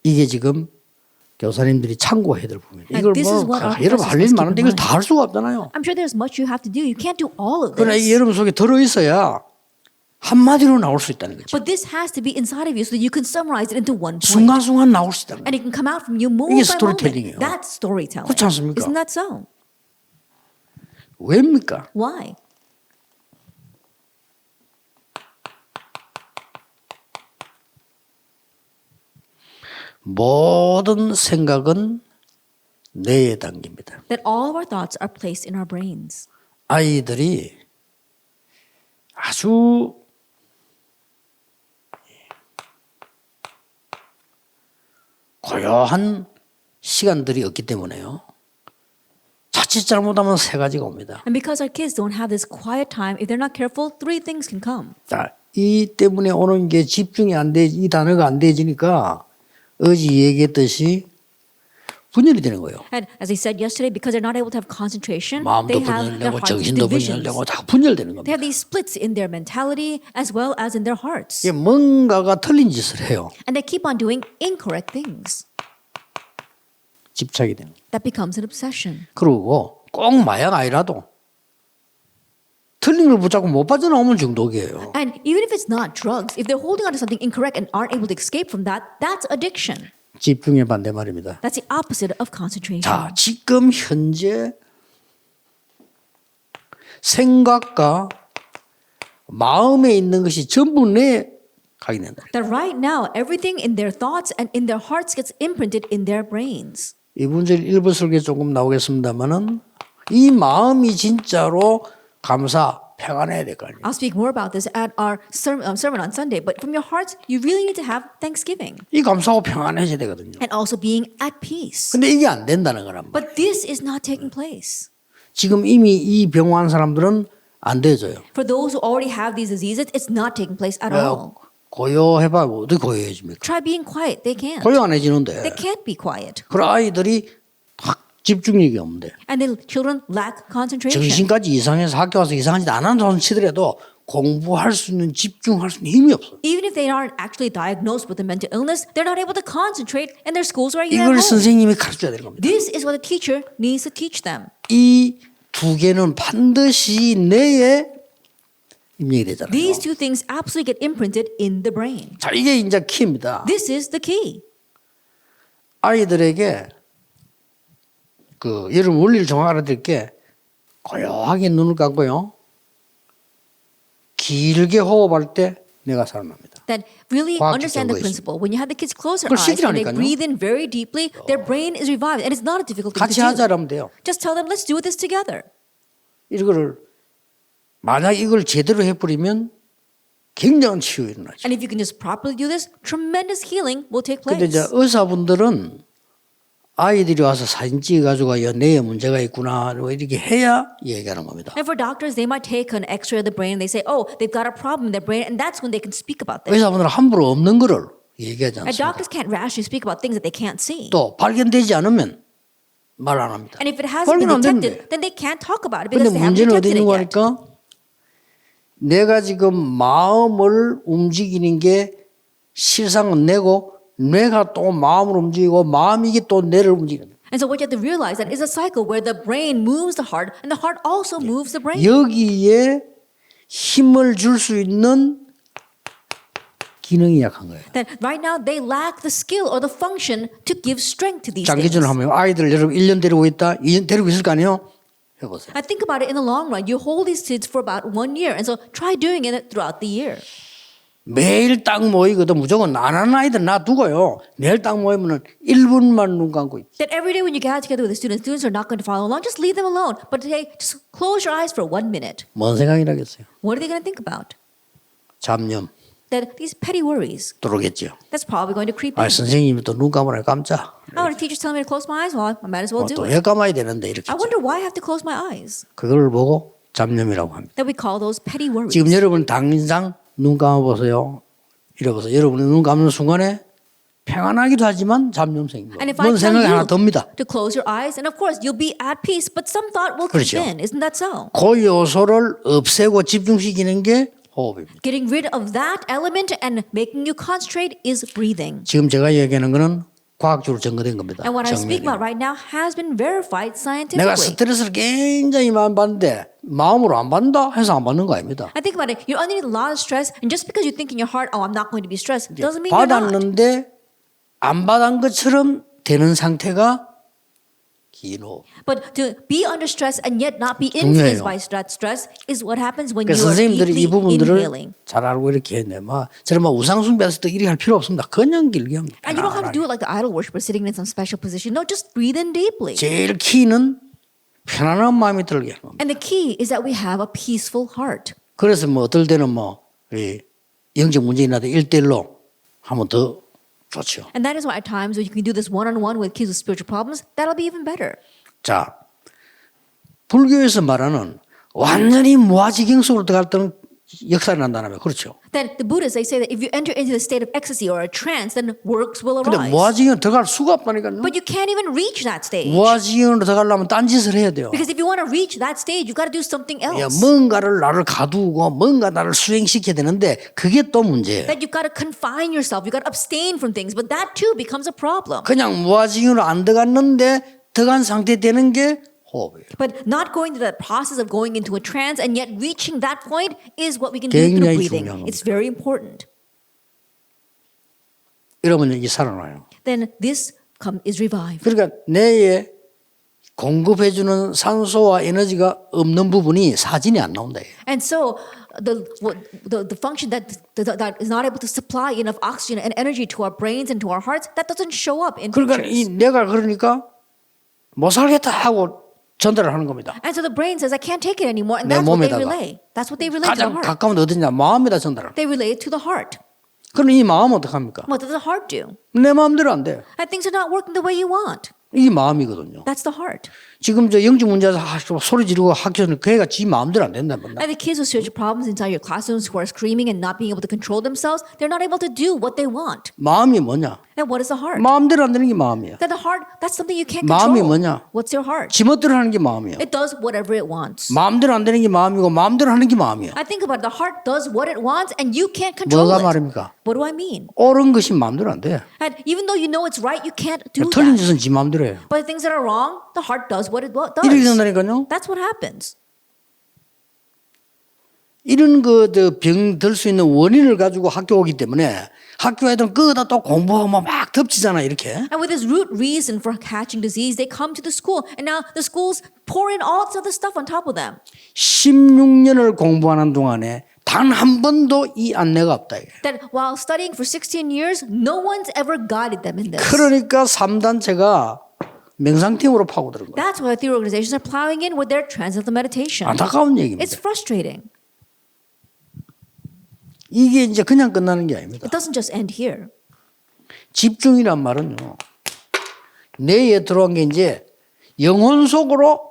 이게 지금 교사님들이 참고해야 될 부분이에요. 이걸 this is 뭐 what our 여러분 할 일 pastors must 많은데 keep in 이걸 다 할 수가 없잖아요. I'm sure there's much you have to do. You can't do all of 그러나 이게 this. 여러분 속에 들어있어야 한마디로 나올 수 있다는 거죠. But this has to be inside of you so that you can summarize it into one point. 순간순간 나올 수 있다는 And 거죠. it can come out from you moment 이게 by 스토리텔링이에요. moment. That's storytelling. 그렇지 않습니까? Isn't that so? 왜입니까? Why? 모든 생각은 뇌에 담깁니다. That all of our thoughts are placed in our brains. 아이들이 아주 고요한 시간들이 없기 때문에요. 자칫 잘못하면 세 가지가 옵니다. And because our kids don't have this quiet time, if they're not careful, 3 things can come. 자, 이 때문에 오는 게 집중이 안 돼, 이 단어가 안 되지니까 어제 얘기했듯이 분열이 되는 거예요. And as I said yesterday, because they're not able to have concentration, 마음도 they have their 분열되고 hearts 정신도 divisions. 분열되고 다 분열되는 They 겁니다. have these splits in their mentality as well as in their hearts. 이게 뭔가가 틀린 짓을 해요. And they keep on doing incorrect things. 집착이 되는 거예요. That becomes an obsession. 그리고 꼭 마약 아니라도 틀린 걸 붙잡고 못 빠져나오면 중독이에요. And even if it's not drugs, if they're holding on to something incorrect and aren't able to escape from that, that's addiction. 집중의 반대 말입니다. That's the opposite of concentration. 자, 지금 현재 생각과 마음에 있는 것이 전부 내 가게 된다. That right now, everything in their thoughts and in their hearts gets imprinted in their brains. 이분절 일부 설계 조금 나오겠습니다만은 이 마음이 진짜로 감사 평안해야 될 거 아니에요. I'll speak more about this at our sermon on Sunday, but from your hearts, you really need to have thanksgiving 이 감사하고 평안해져야 되거든요. and also being at peace. 근데 이게 안 된다는 거란 말이에요. But this is not taking place. 지금 이미 이 병환 사람들은 안 되져요. For those who already have these diseases, it's not taking place at all. 고요해봐 어떻게 고요해집니까? Try being quiet. They can't. 고요 안 해지는데. They can't be quiet. 그런 아이들이 확 집중력이 없는데 And the children lack concentration. 정신까지 이상해서 학교 와서 이상한 짓 안 하는 사람 치더라도 공부할 수 있는 집중할 수 있는 힘이 없어. Even if they aren't actually diagnosed with a mental illness, they're not able to concentrate in their schools or even at 이걸 home. 선생님이 가르쳐야 되는 겁니다. This is what the teacher needs to teach them. 이 두 개는 반드시 뇌에 입력이 되잖아요. These two things absolutely get imprinted in the brain. 자, 이게 이제 키입니다. This is the key. 아이들에게 여러분 원리를 정확히 알아들게 고요하게 눈을 감고요. 길게 호흡할 때 뇌가 살아납니다. That really 과학적 understand the 근거가 principle. When you have the kids close their 그걸 eyes and they 시키라니까요. breathe in very deeply, their brain is revived. And it's not a difficult thing 같이 to do. 하자라면 돼요. Just tell them, let's do this together. 이거를 만약 이걸 제대로 해버리면 굉장한 치유가 일어나죠. And if you can just properly do this, tremendous healing will take 근데 place. 이제 의사분들은 아이들이 와서 사진 찍어가지고 뇌에 문제가 있구나 이렇게 해야 얘기하는 겁니다. And for doctors, they might take an X-ray of the brain and they say, oh, they've got a problem in their brain, and that's when they can speak about this. 의사분들은 함부로 없는 거를 얘기하지 And 않습니다. doctors can't rashly speak about things that they can't see. 또 발견되지 않으면 말 안 합니다. And if it hasn't been 발견 안 detected, 됐는데. then they can't talk about it 근데 because they haven't 문제는 어디 detected 있는 it yet. 거니까 내가 지금 마음을 움직이는 게 실상은 뇌고 뇌가 또 마음을 움직이고 마음이 또 뇌를 움직이는 And so what you have to realize that is a cycle where the brain moves the heart and the heart also moves the brain. 여기에 힘을 줄 수 있는 기능이 약한 거예요. That right now they lack the skill or the function to give strength to these things. 장기전을 하면 아이들 여러분 1년 데리고 있다. 2년 데리고 있을 거 아니에요? 해보세요. I think about it in the long run. You hold these kids for about 1 year. And so try doing it throughout the year. 매일 딱 모이거든 무조건 안 하는 아이들 놔두고요. 매일 딱 모이면 1분만 눈 감고 있다. That every day when you gather together with the students are not going to follow along. Just leave them alone. But today, just close your eyes for 1 minute. 뭔 생각이 나겠어요? What are they going to think about? 잡념 That these petty worries. 들어오겠죠. That's probably going to creep 아 in. 선생님이 또 눈 감으라 깜짝. Oh, the teacher's telling me to close my eyes. Well, I might as well do 또 it. 왜 감아야 되는데 이렇게. I wonder why I have to close my eyes. 그걸 보고 잡념이라고 합니다. That we call those petty worries. 지금 여러분 당장 눈 감아보세요. 이러보세요. 여러분이 눈 감는 순간에 평안하기도 하지만 잡념 생겨. And if I 뭔 tell 생각이 you 하나 듭니다. to close your eyes, and of course you'll be at peace, but some thought will creep 그렇죠. in. Isn't that so? 그 요소를 없애고 집중시키는 게 호흡입니다. Getting rid of that element and making you concentrate is breathing. 지금 제가 얘기하는 거는 과학적으로 증거된 겁니다. And what I speak 정밀히. about right now has been verified 내가 scientifically. 스트레스를 굉장히 많이 받는데 마음으로 안 받는다 해서 안 받는 거 아닙니다. I think about it. You're underneath a lot of stress, and just because you think in your heart, oh, I'm not going to be stressed, doesn't mean you're not. 받았는데 안 받은 것처럼 되는 상태가 긴 호흡. But to be under stress and yet not be influenced 중요해요. by that stress is what happens when you 그래서 are 선생님들이 이 deeply 부분들을 inhaling. 잘 알고 이렇게 했네. 저는 우상숭배했을 때 이렇게 할 필요 없습니다. 그냥 길게 합니다. And you don't have to do it like the idol worshiper sitting in some special position. No, just breathe in deeply. 제일 키는 편안한 마음이 들게 하는 겁니다. And the key is that we have a peaceful heart. 그래서 어떨 때는 이 영적 문제 있나도 1대1로 하면 더 좋죠. And that is why at times when you can do this one-on-one with kids with spiritual problems, that'll be even better. 자, 불교에서 말하는 완전히 무아지경 속으로 들어갈 때는 역사를 난다는 그렇죠. Then the Buddhists, they say that if you enter into the state of ecstasy or a trance, then works will 근데 arise. 무아지경으로 들어갈 수가 없다니까요. But you can't even reach that stage. 무아지경으로 들어가려면 딴짓을 해야 돼요. Because if you want to reach that stage, you've got to do something else. 뭔가를 나를 가두고 뭔가 나를 수행시켜야 되는데 그게 또 문제예요. That you've got to confine yourself, you've got to abstain from things, but that too becomes a problem. 그냥 무아지경으로 안 들어갔는데 들어간 상태 되는 게 호흡이에요. But not going through that process of going into a trance and yet reaching that point is what we can do through 굉장히 breathing. 중요한 It's very important. 이러면 이게 살아나요. Then this is revived. 그러니까 뇌에 공급해주는 산소와 에너지가 없는 부분이 사진이 안 나온다. And so the function that is not able to supply enough oxygen and energy to our brains and to our hearts, that doesn't show up in 그러니까 이 pictures. 뇌가 그러니까 못 살겠다 하고 전달을 하는 겁니다. And so the brain says, I can't take it anymore. And 내 that's what they 몸에다가. relay. That's what they relay to the 가장 heart. 가까운 데 어디냐? 마음에다 전달을. They relay it to the heart. 그럼 이 마음은 어떡합니까? What does the heart do? 내 마음대로 안 돼. And things are not working the way you want. 이게 마음이거든요. That's the heart. 지금 저 영적 문제에서 소리 지르고 학교는 그 애가 지 마음대로 안 된단 말이야. And the kids with spiritual problems inside your classrooms who are screaming and not being able to control themselves, they're not able to do what they want. 마음이 뭐냐? And what is the heart? 마음대로 안 되는 게 마음이야. That the heart, that's something you can't 마음이 control. 뭐냐? What's your heart? 지멋대로 하는 게 마음이야. It does whatever it wants. 마음대로 안 되는 게 마음이고 마음대로 하는 게 마음이야. I think about it. The heart does what it wants and you can't control 뭐가 it. 말입니까? What do I mean? 옳은 것이 마음대로 안 돼. And even though you know it's right, you can't do 틀린 that. 짓은 지 마음대로 해요. But the things that are wrong, the heart does what it does. 이렇게 된다니까요. That's what happens. 이런 병 들 수 있는 원인을 가지고 학교 오기 때문에 학교 애들은 그거다 또 공부하고 막 덮치잖아 이렇게. And with this root reason for catching disease, they come to the school. And now the schools pour in all this other stuff on top of them. 16년을 공부하는 동안에 단 한 번도 이 안내가 없다 이게. That while studying for 16 years, no one's ever guided them in this. 그러니까 3단체가 명상팀으로 파고드는 거예요. That's why the organizations are plowing in with their transcendental meditation. 안타까운 얘기입니다. It's frustrating. 이게 이제 그냥 끝나는 게 아닙니다. It doesn't just end here. 집중이란 말은요. 뇌에 들어간 게 이제 영혼 속으로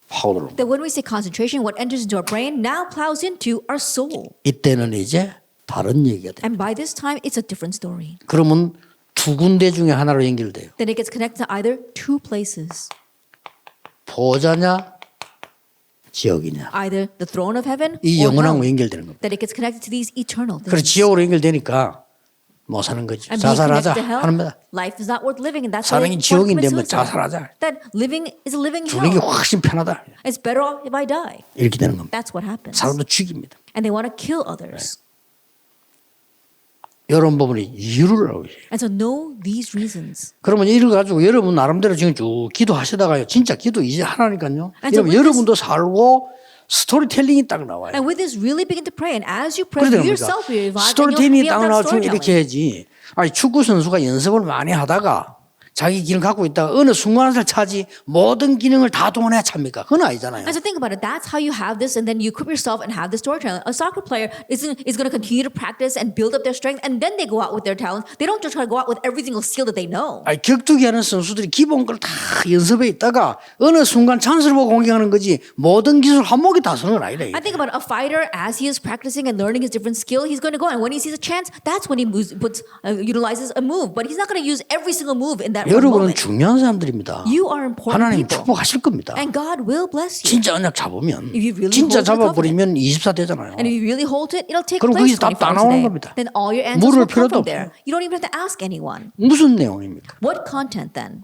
파고들어요. That when we say concentration, what enters into our brain now plows into our soul. 이때는 이제 다른 얘기가 돼요. And by this time, it's a different story. 그러면 두 군데 중에 하나로 연결돼요. Then it gets connected to either two places. 보좌냐 지옥이냐. Either the throne of heaven 이 or 영혼하고 hell. 연결되는 겁니다. That it gets connected to these eternal 그래서 things. 지옥으로 연결되니까 못 사는 거지. And being 자살하자 connected to hell, 하는 겁니다. life is not worth living, and that's why 사랑이 they want to 지옥인데 commit 뭐 suicide. 자살하자. That living is a living 죽는 게 hell. 훨씬 편하다. It's better off if I die. 이렇게 되는 겁니다. That's what happens. 사람도 죽입니다. And they want to kill others. 이런 부분이 이유를 알고 있어요. And so know these reasons. 그러면 이걸 가지고 여러분 나름대로 지금 쭉 기도하시다가요. 진짜 기도 이제 하라니까요. And so 여러분 with 여러분도 살고 스토리텔링이 딱 나와요. And with this, really begin to pray. And as you pray, 그러다 you 보니까 yourself will revive. And 스토리텔링이 you'll 딱 have that 나와서 이렇게 storytelling. 해야지. 아니 축구 선수가 연습을 많이 하다가 자기 기능 갖고 있다가 어느 순간을 차지 모든 기능을 다 동원해야 찹니까? 그건 아니잖아요. And so think about it. That's how you have this, and then you equip yourself and have the storytelling. A soccer player is going to continue to practice and build up their strength, and then they go out with their talent. They don't just try to go out with every single skill that they know. 아니, 격투기 하는 선수들이 기본 걸 다 연습해 있다가 어느 순간 찬스를 보고 공격하는 거지 모든 기술 한목이 다 쓰는 건 아니다. 이게. I think about a fighter as he is practicing and learning his different skill. He's going to go, and when he sees a chance, that's when he utilizes a move. But he's not going to use every single move in that one 여러분은 moment. 중요한 사람들입니다. You are important 하나님 people, 축복하실 겁니다. and God will bless you. 진짜 언약 잡으면 If you really 진짜 hold to the 잡아버리면 24 되잖아요. And if you really hold to it, it'll take 그럼 place 거기서 답 24 다 hours a 나오는 day. 겁니다. Then all your answers 물을 will come 필요도 from there. You don't even have to ask anyone. 무슨 내용입니까? What content then?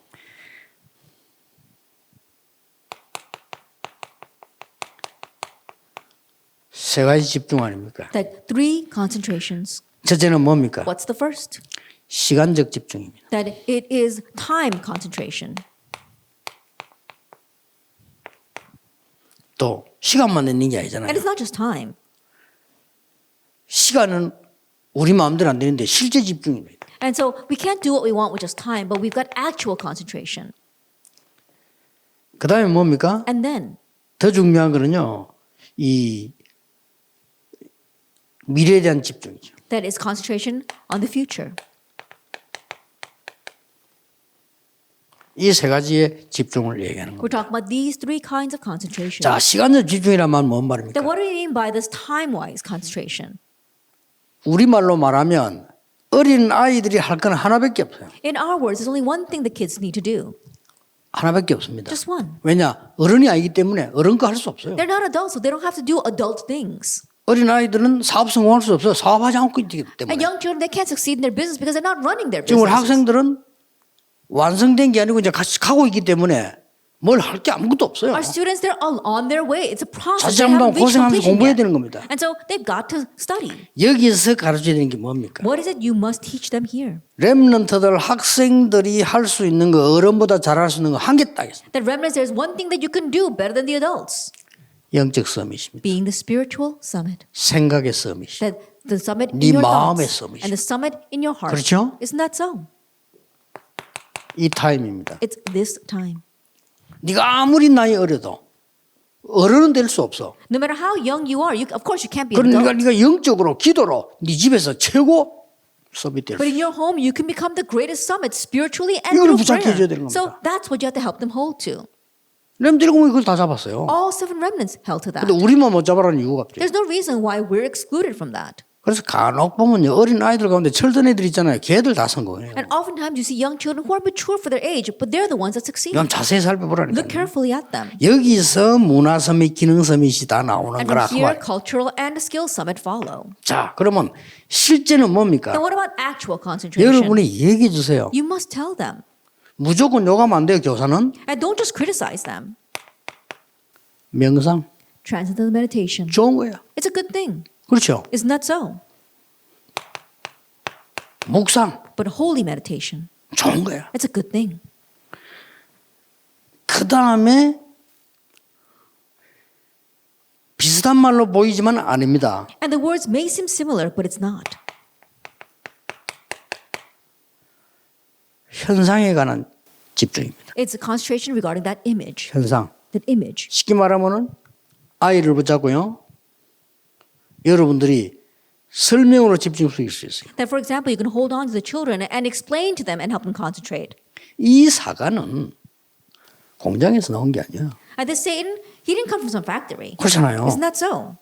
세 가지 집중 아닙니까? That three concentrations. 첫째는 뭡니까? What's the first? 시간적 집중입니다. That it is time concentration. 또 시간만 있는 게 아니잖아요. And it's not just time. 시간은 우리 마음대로 안 되는데 실제 집중입니다. And so we can't do what we want with just time, but we've got actual concentration. 그 다음에 뭡니까? And then 더 중요한 거는요. 이 미래에 대한 집중이죠. that is concentration on the future. 이 세 가지의 집중을 얘기하는 We're 겁니다. talking about these three kinds of concentration. 자, 시간적 집중이란 말은 뭔 말입니까? Then what do we mean by this time-wise concentration? 우리말로 말하면 어린 아이들이 할 건 하나밖에 없어요. In our words, there's only one thing the kids need to do. 하나밖에 없습니다. Just one. 왜냐? 어른이 아니기 때문에 어른 거 할 수 없어요. They're not adults, so they don't have to do adult things. 어린 아이들은 사업 성공할 수 없어요. 사업하지 않고 있기 And 때문에. young children, they can't succeed in their business because they're not running their 지금 우리 businesses. 학생들은 완성된 게 아니고 이제 같이 가고 있기 때문에 뭘 할 게 아무것도 없어요. Our students, they're all on their way. It's a process. 자칫 They haven't 한번 reached 고생하면서 completion 공부해야 yet. 되는 겁니다. And so they've got to study. 여기서 가르쳐야 되는 게 뭡니까? What is it you must teach them here? 렘넌트들 학생들이 할 수 있는 거 어른보다 잘할 수 있는 거 한 개 딱 있습니다. That remnants, there's one thing that you can do better than the adults. 영적 서밋입니다. Being the spiritual summit. 생각의 서밋이. That the summit 네 in your 마음의 thoughts. summit. And the summit in your heart. 그렇죠? Isn't that so? 이 타임입니다. It's this time. 네가 아무리 나이 어려도 어른은 될 수 없어. No matter how young you are, of course you can't be an 그러니까 adult. 네가 영적으로 기도로 네 집에서 최고 서밋 될 수 But 있어. in your home, you can become the greatest summit spiritually and 이거를 through 붙잡게 해줘야 prayer. 되는 So 겁니다. that's what you have to help them hold to. 렘들이 보면 그걸 다 잡았어요. All seven remnants held to that. 근데 우리만 못 잡아라는 이유가 없죠. There's no reason why we're excluded from that. 그래서 간혹 보면요 어린 아이들 가운데 철든 애들 있잖아요. 걔들 다 성공해요. And oftentimes you see young children who are mature for their age, but they're the ones that succeed. 좀 자세히 Look 살펴보라니까요. carefully at them. 여기서 문화 서밋, 기능 서밋이 다 나오는 And 거라. from here, cultural and skill summit follow. 자, 그러면 실제는 뭡니까? Now what about actual concentration? 여러분이 얘기해 주세요. You must tell them. 무조건 욕하면 안 돼요, 교사는. And don't just criticize them. 명상 Transcendental meditation. 좋은 거야. It's a good thing. 그렇죠. Isn't that so? 묵상 But holy meditation. 좋은 거야. It's a good thing. 그 다음에 비슷한 말로 보이지만 아닙니다. And the words may seem similar, but it's not. 현상에 관한 집중입니다. It's a concentration regarding that image. 현상. That image. 쉽게 말하면은 아이를 붙잡고요. 여러분들이 설명으로 집중할 수 있어요. That, for example, you can hold on to the children and explain to them and help them concentrate. 이 사과는 공장에서 나온 게 아니야. And this Satan, he didn't come from some factory. 그렇잖아요. Isn't that so?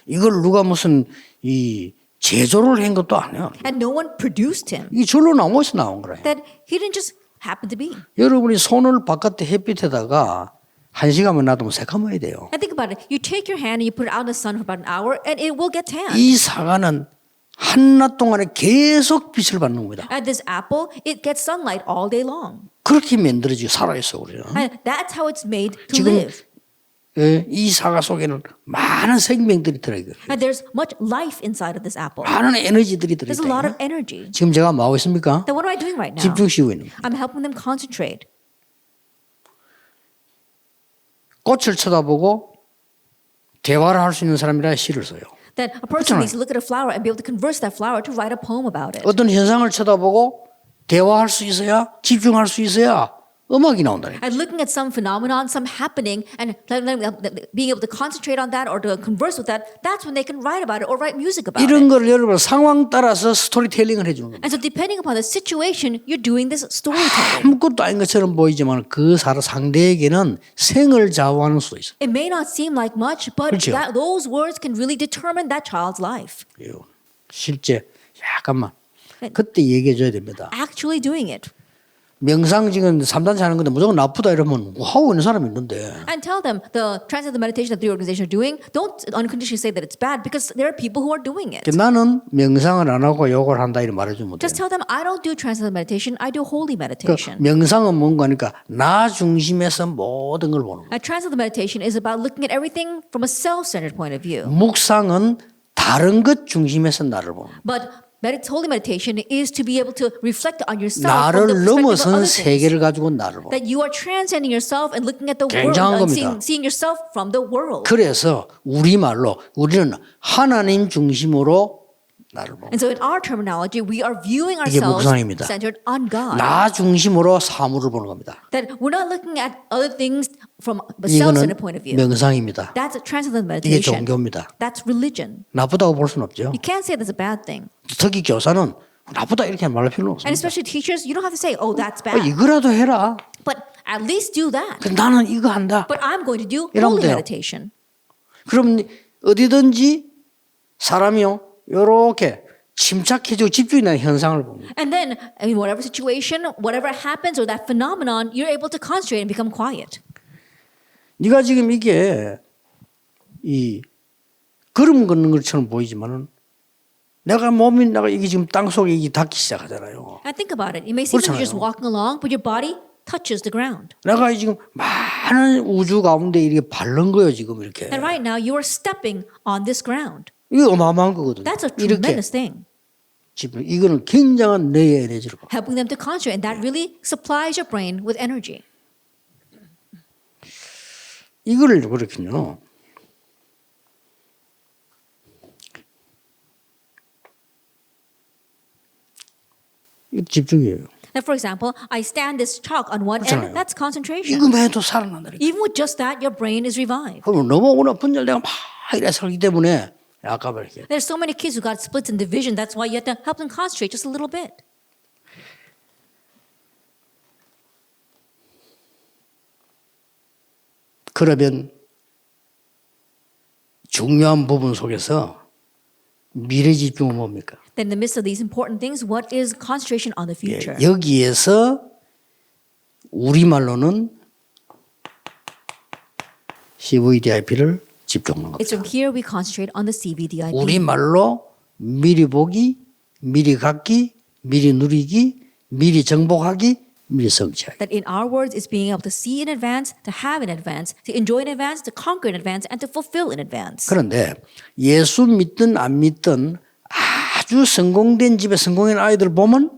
이걸 누가 무슨 이 제조를 한 것도 아니야. And no one produced him. 이게 절로 나무에서 나온 거래. That he didn't just happen to be. 여러분이 손을 바깥에 햇빛에다가 1시간만 놔두면 새까매야 돼요. And think about it. You take your hand and you put it out in the sun for about an hour and it will get tan. 이 사과는 한낮 동안에 계속 빛을 받는 겁니다. And this apple, it gets sunlight all day long. 그렇게 만들어지고 살아있어 우리는. And that's how it's made to 지금 live. 예, 이 사과 속에는 많은 생명들이 들어있거든요. And there's much life inside of this apple. 많은 에너지들이 There's a lot 들어있다. of energy. 지금 제가 뭐 하고 있습니까? Then what am I doing right now? 집중시키고 있는 거예요. I'm helping them concentrate. 꽃을 쳐다보고 대화를 할 수 있는 사람이라 시를 써요. That a person 그렇잖아요. needs to look at a flower and be able to converse that flower to write a poem about it. 어떤 현상을 쳐다보고 대화할 수 있어야 집중할 수 있어야 음악이 나온다니. And looking at some phenomenon, some happening, and being able to concentrate on that or to converse with that, that's when they can write about it or write music about 이런 it. 걸 여러분 상황 따라서 스토리텔링을 해주는 겁니다. And so depending upon the situation, you're doing this storytelling. 아무것도 아닌 것처럼 보이지만 그 상대에게는 생을 좌우하는 수도 있어요. It may not seem like much, but 그렇죠. those words can really determine that child's life. 실제 잠깐만 그때 얘기해 줘야 됩니다. Actually doing it. 명상 지금 3단체 하는 건데 무조건 나쁘다 이러면 하고 있는 사람이 있는데 And tell them the transcendental meditation that the organization are doing, don't unconditionally say that it's bad because there are people who are doing it. 나는 명상을 안 하고 요걸 한다 이렇게 말해주면 돼요. Just tell them, I don't do transcendental meditation, I do holy 그 meditation. 명상은 뭔가 하니까 나 중심에서 모든 걸 보는 거예요. Transcendental meditation is about looking at everything from a self-centered point of view. 묵상은 다른 것 중심에서 나를 보는 거예요. But holy meditation is to be able to reflect on yourself 나를 from the perspective of 넘어선 other things. 세계를 가지고 나를 보는 거예요. That you are transcending yourself and looking at the world 굉장한 and 겁니다. seeing yourself from the world. 그래서 우리말로 우리는 하나님 중심으로 나를 보는 And so in our terminology, we are viewing 이게 ourselves 묵상입니다. centered on God. 나 중심으로 사물을 보는 겁니다. That we're not looking at other things from a 이거는 self-centered point of view. 명상입니다. That's a transcendental 이게 meditation. 종교입니다. That's religion. 나쁘다고 볼 수는 없죠. You can't say that's a bad thing. 특히 교사는 나쁘다 이렇게 말할 필요는 And 없습니다. especially teachers, you don't have to say, oh, that's bad. 이거라도 해라. But at least do that. 나는 이거 한다. But I'm going to do 이러면 holy 돼요. meditation. 그럼 어디든지 사람이요 이렇게 침착해지고 집중이 나는 현상을 봅니다. And then, in whatever situation, whatever happens or that phenomenon, you're able to concentrate and become quiet. 네가 지금 이게 이 걸음 걷는 것처럼 보이지만은 내가 이게 지금 땅 속에 이게 닿기 시작하잖아요. And think about it. It may seem like you're just 그렇잖아요. walking along, but your body touches the ground. 내가 지금 많은 우주 가운데 이렇게 밟는 거예요 지금 이렇게. And right now, you are stepping on this ground. 이거 어마어마한 거거든요. That's a 이렇게 tremendous thing. 집중. 이거는 굉장한 뇌의 에너지를 받아. Helping them to concentrate, and that really supplies your brain with energy. 이거를 그렇군요. 이 집중이에요. Now, for example, I stand this chalk on one 그렇잖아요. end. That's concentration. 이거만 해도 살아난다. Even with just that, your brain is revived. 그럼 너무나 분열되고 막 이래 살기 때문에 아까 이렇게 There's so many kids who got splits in division. That's why you have to help them concentrate just a little bit. 그러면 중요한 부분 속에서 미래 집중은 뭡니까? Then in the midst of these important things, what is concentration on the 예, future? 여기에서 우리말로는 CVDIP를 집중하는 It's 겁니다. from here we concentrate on the CVDIP. 우리말로 미리 보기, 미리 갖기, 미리 누리기, 미리 정복하기, 미리 성취하기. That in our words is being able to see in advance, to have in advance, to enjoy in advance, to conquer in advance, and to fulfill in advance. 그런데 예수 믿든 안 믿든 아주 성공된 집에 성공한 아이들 보면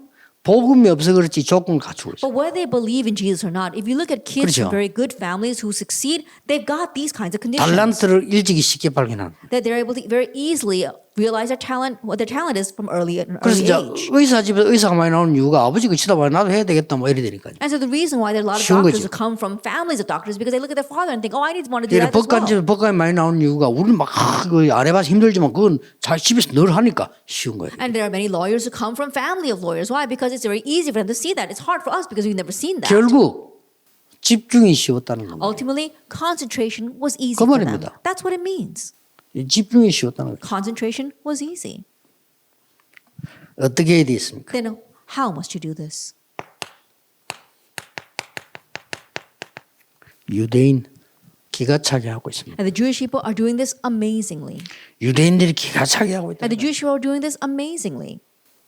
복음이 없어 그렇지 조건을 갖추고 있어요. But whether they believe in Jesus or not, if you look at kids 그렇죠. from very good families who succeed, they've got these kinds of conditions. 달란트를 일찍이 쉽게 발견하는. That they're able to very easily realize their talent, what their talent is from early 그래서 이제 age. 의사 집에 의사가 많이 나오는 이유가 아버지가 치다보니 나도 해야 되겠다 뭐 이래 되니까요. And so the reason why there are a lot of 쉬운 doctors 거죠. who come from families of doctors because they look at their father and think, oh, I want to do 예를 that as 법관 집에 well. 법관이 많이 나오는 이유가 우리는 막 그거 안 해봐서 힘들지만 그건 잘 집에서 늘 하니까 쉬운 거예요. And there are many lawyers who come from family of lawyers. Why? Because it's very easy for them to see that. It's hard for us because we've never seen that. 결국 집중이 쉬웠다는 겁니다. Ultimately, concentration was easy 그 for them. 말입니다. That's what it means. 집중이 쉬웠다는 거예요. Concentration was easy. 어떻게 해야 되겠습니까? Then how must you do this? 유대인 기가 차게 하고 있습니다. And the Jewish people are doing this amazingly. 유대인들이 기가 차게 하고 있다. And the Jewish people are doing this amazingly.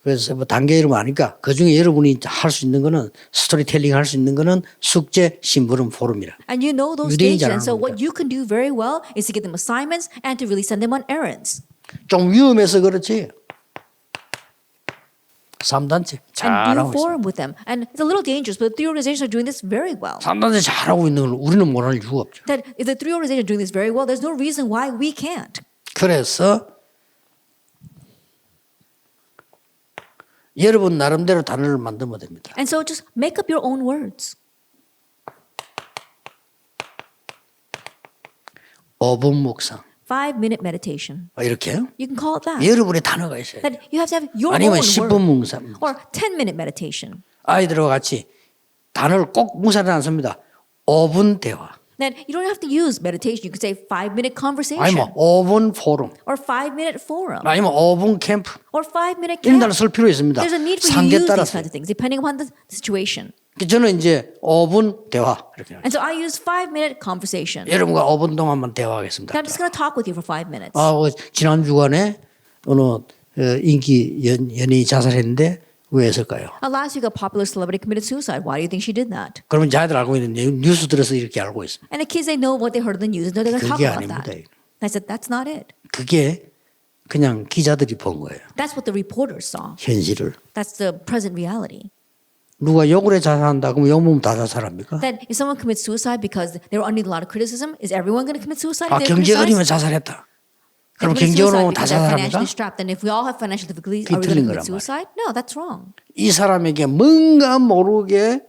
그래서 뭐 단계 이름 아니까 그 중에 여러분이 할 수 있는 거는 스토리텔링 할 수 있는 거는 숙제, 심부름, 포럼이라. And you know those 유대인 stages. And so 잘하는 what you can do very well is to get them assignments and to really send them on errands. 좀 위험해서 그렇지. 3단체 And do 잘하고 있어요. forum with them. And it's a little dangerous, but the three organizations are doing this very well. 3단체 잘하고 있는 걸 우리는 못할 이유가 없죠. That if the three organizations are doing this very well, there's no reason why we can't. 그래서 여러분 나름대로 단어를 만들면 됩니다. And so just make up your own words. 5분 묵상 5-minute meditation. 이렇게 You can call it that. 여러분의 단어가 있어요. That you have to have your 아니면 own 10분 word. 묵상. Or 10-minute meditation. 아이들과 같이 단어를 꼭 묵상하지 않습니다. 5분 대화. Then you don't have to use meditation. You could say 5-minute conversation. 아니면 5분 포럼. Or 5-minute forum. 아니면 5분 캠프. Or 5-minute 이런 camp. 단어 쓸 필요 있습니다. There's a need for you to 상대 use these 따라서. kinds of things depending upon the situation. 저는 이제 5분 대화 이렇게. And so I use 5-minute conversation. 여러분과 5분 동안만 대화하겠습니다. I'm just going to talk with you for 5 minutes. 지난 주간에 어느 인기 연예인이 자살했는데 왜 했을까요? Last week, a popular celebrity committed suicide. Why do you think she did that? 그러면 자기들 알고 있는데 뉴스 들어서 이렇게 알고 있습니다. And the kids, they know what they heard in the news, and they're going to talk 그게 about 아닙니다. that. I said, that's not it. 그게 그냥 기자들이 본 거예요. That's what the reporters saw. 현실을. That's the present reality. 누가 욕을 해 자살한다 그러면 욕 먹으면 다 자살합니까? That if someone commits suicide because they were under a lot of criticism, is everyone going to commit suicide? 아 if they're 경제 어려면 criticized? 자살했다. 그럼 Commit 경제 어려우면 suicide 다 because they're 자살합니까? financially strapped. And if we all have financial difficulties, 그게 are we going 틀린 to commit 거란 suicide? No, that's wrong. 이 사람에게 뭔가 모르게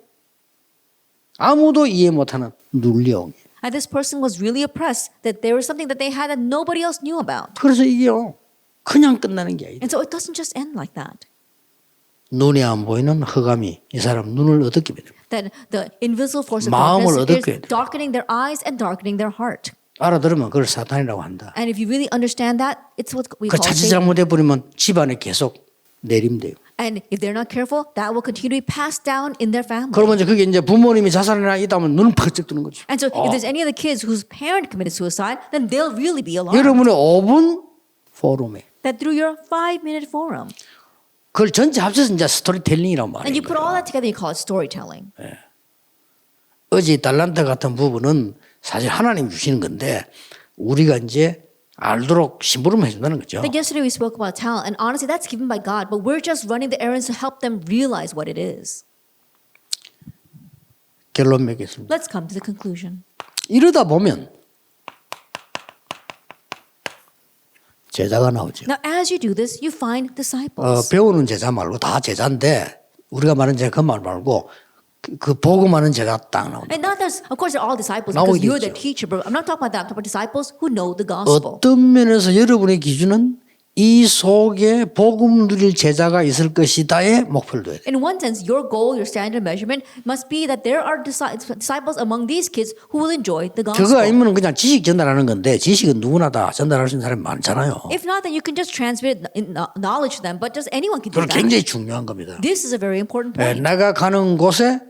아무도 이해 못하는 눌령. And this person was really oppressed, that there was something that they had that nobody else knew about. 그래서 이게요 그냥 끝나는 게 아니다. And so it doesn't just end like that. 눈에 안 보이는 흑암이 이 사람 눈을 어둡게 만듭니다. That the invisible force of 마음을 darkness 어둡게 is darkening their eyes and darkening their heart. 알아들으면 그걸 사탄이라고 한다. And if you really understand that, it's what we 그 call 자칫 Satan. 잘못해 버리면 집안에 계속 내림돼요. And if they're not careful, that will continue to be passed down in their family. 그러면 이제 그게 이제 부모님이 자살이나 있다면 눈은 펄쩍 뜨는 거죠. And so if there's any of the kids whose parent committed suicide, then they'll really be alarmed. 여러분의 5분 포럼에 That through your 5-minute forum, 그걸 전체 합쳐서 이제 스토리텔링이란 and you 말이에요. put all that together, you call it storytelling. 어제 달란트 같은 부분은 사실 하나님 주시는 건데 우리가 이제 알도록 심부름 해준다는 거죠. Like yesterday we spoke about talent, and honestly, that's given by God, but we're just running the errands to help them realize what it is. 결론 맺겠습니다. Let's come to the conclusion. 이러다 보면 제자가 나오죠. Now, as you do this, you find disciples. 배우는 제자 말고 다 제자인데 우리가 말하는 제자 그 말 말고 그 복음하는 제자 딱 나온다. And not that, of course, they're all disciples 나오게 because you're the 됐죠. teacher, but I'm not talking about that. I'm talking about disciples who know the gospel. 어떤 면에서 여러분의 기준은 이 속에 복음 누릴 제자가 있을 것이다의 목표를 둬야 돼. In one sense, your goal, your standard measurement must be that there are disciples among these kids who will enjoy the 그거 gospel. 아니면 그냥 지식 전달하는 건데 지식은 누구나 다 전달할 수 있는 사람이 많잖아요. If not, then you can just transmit knowledge to them, but just anyone can do 그건 that. 굉장히 중요한 겁니다. This is a very important 예, point. 내가 가는 곳에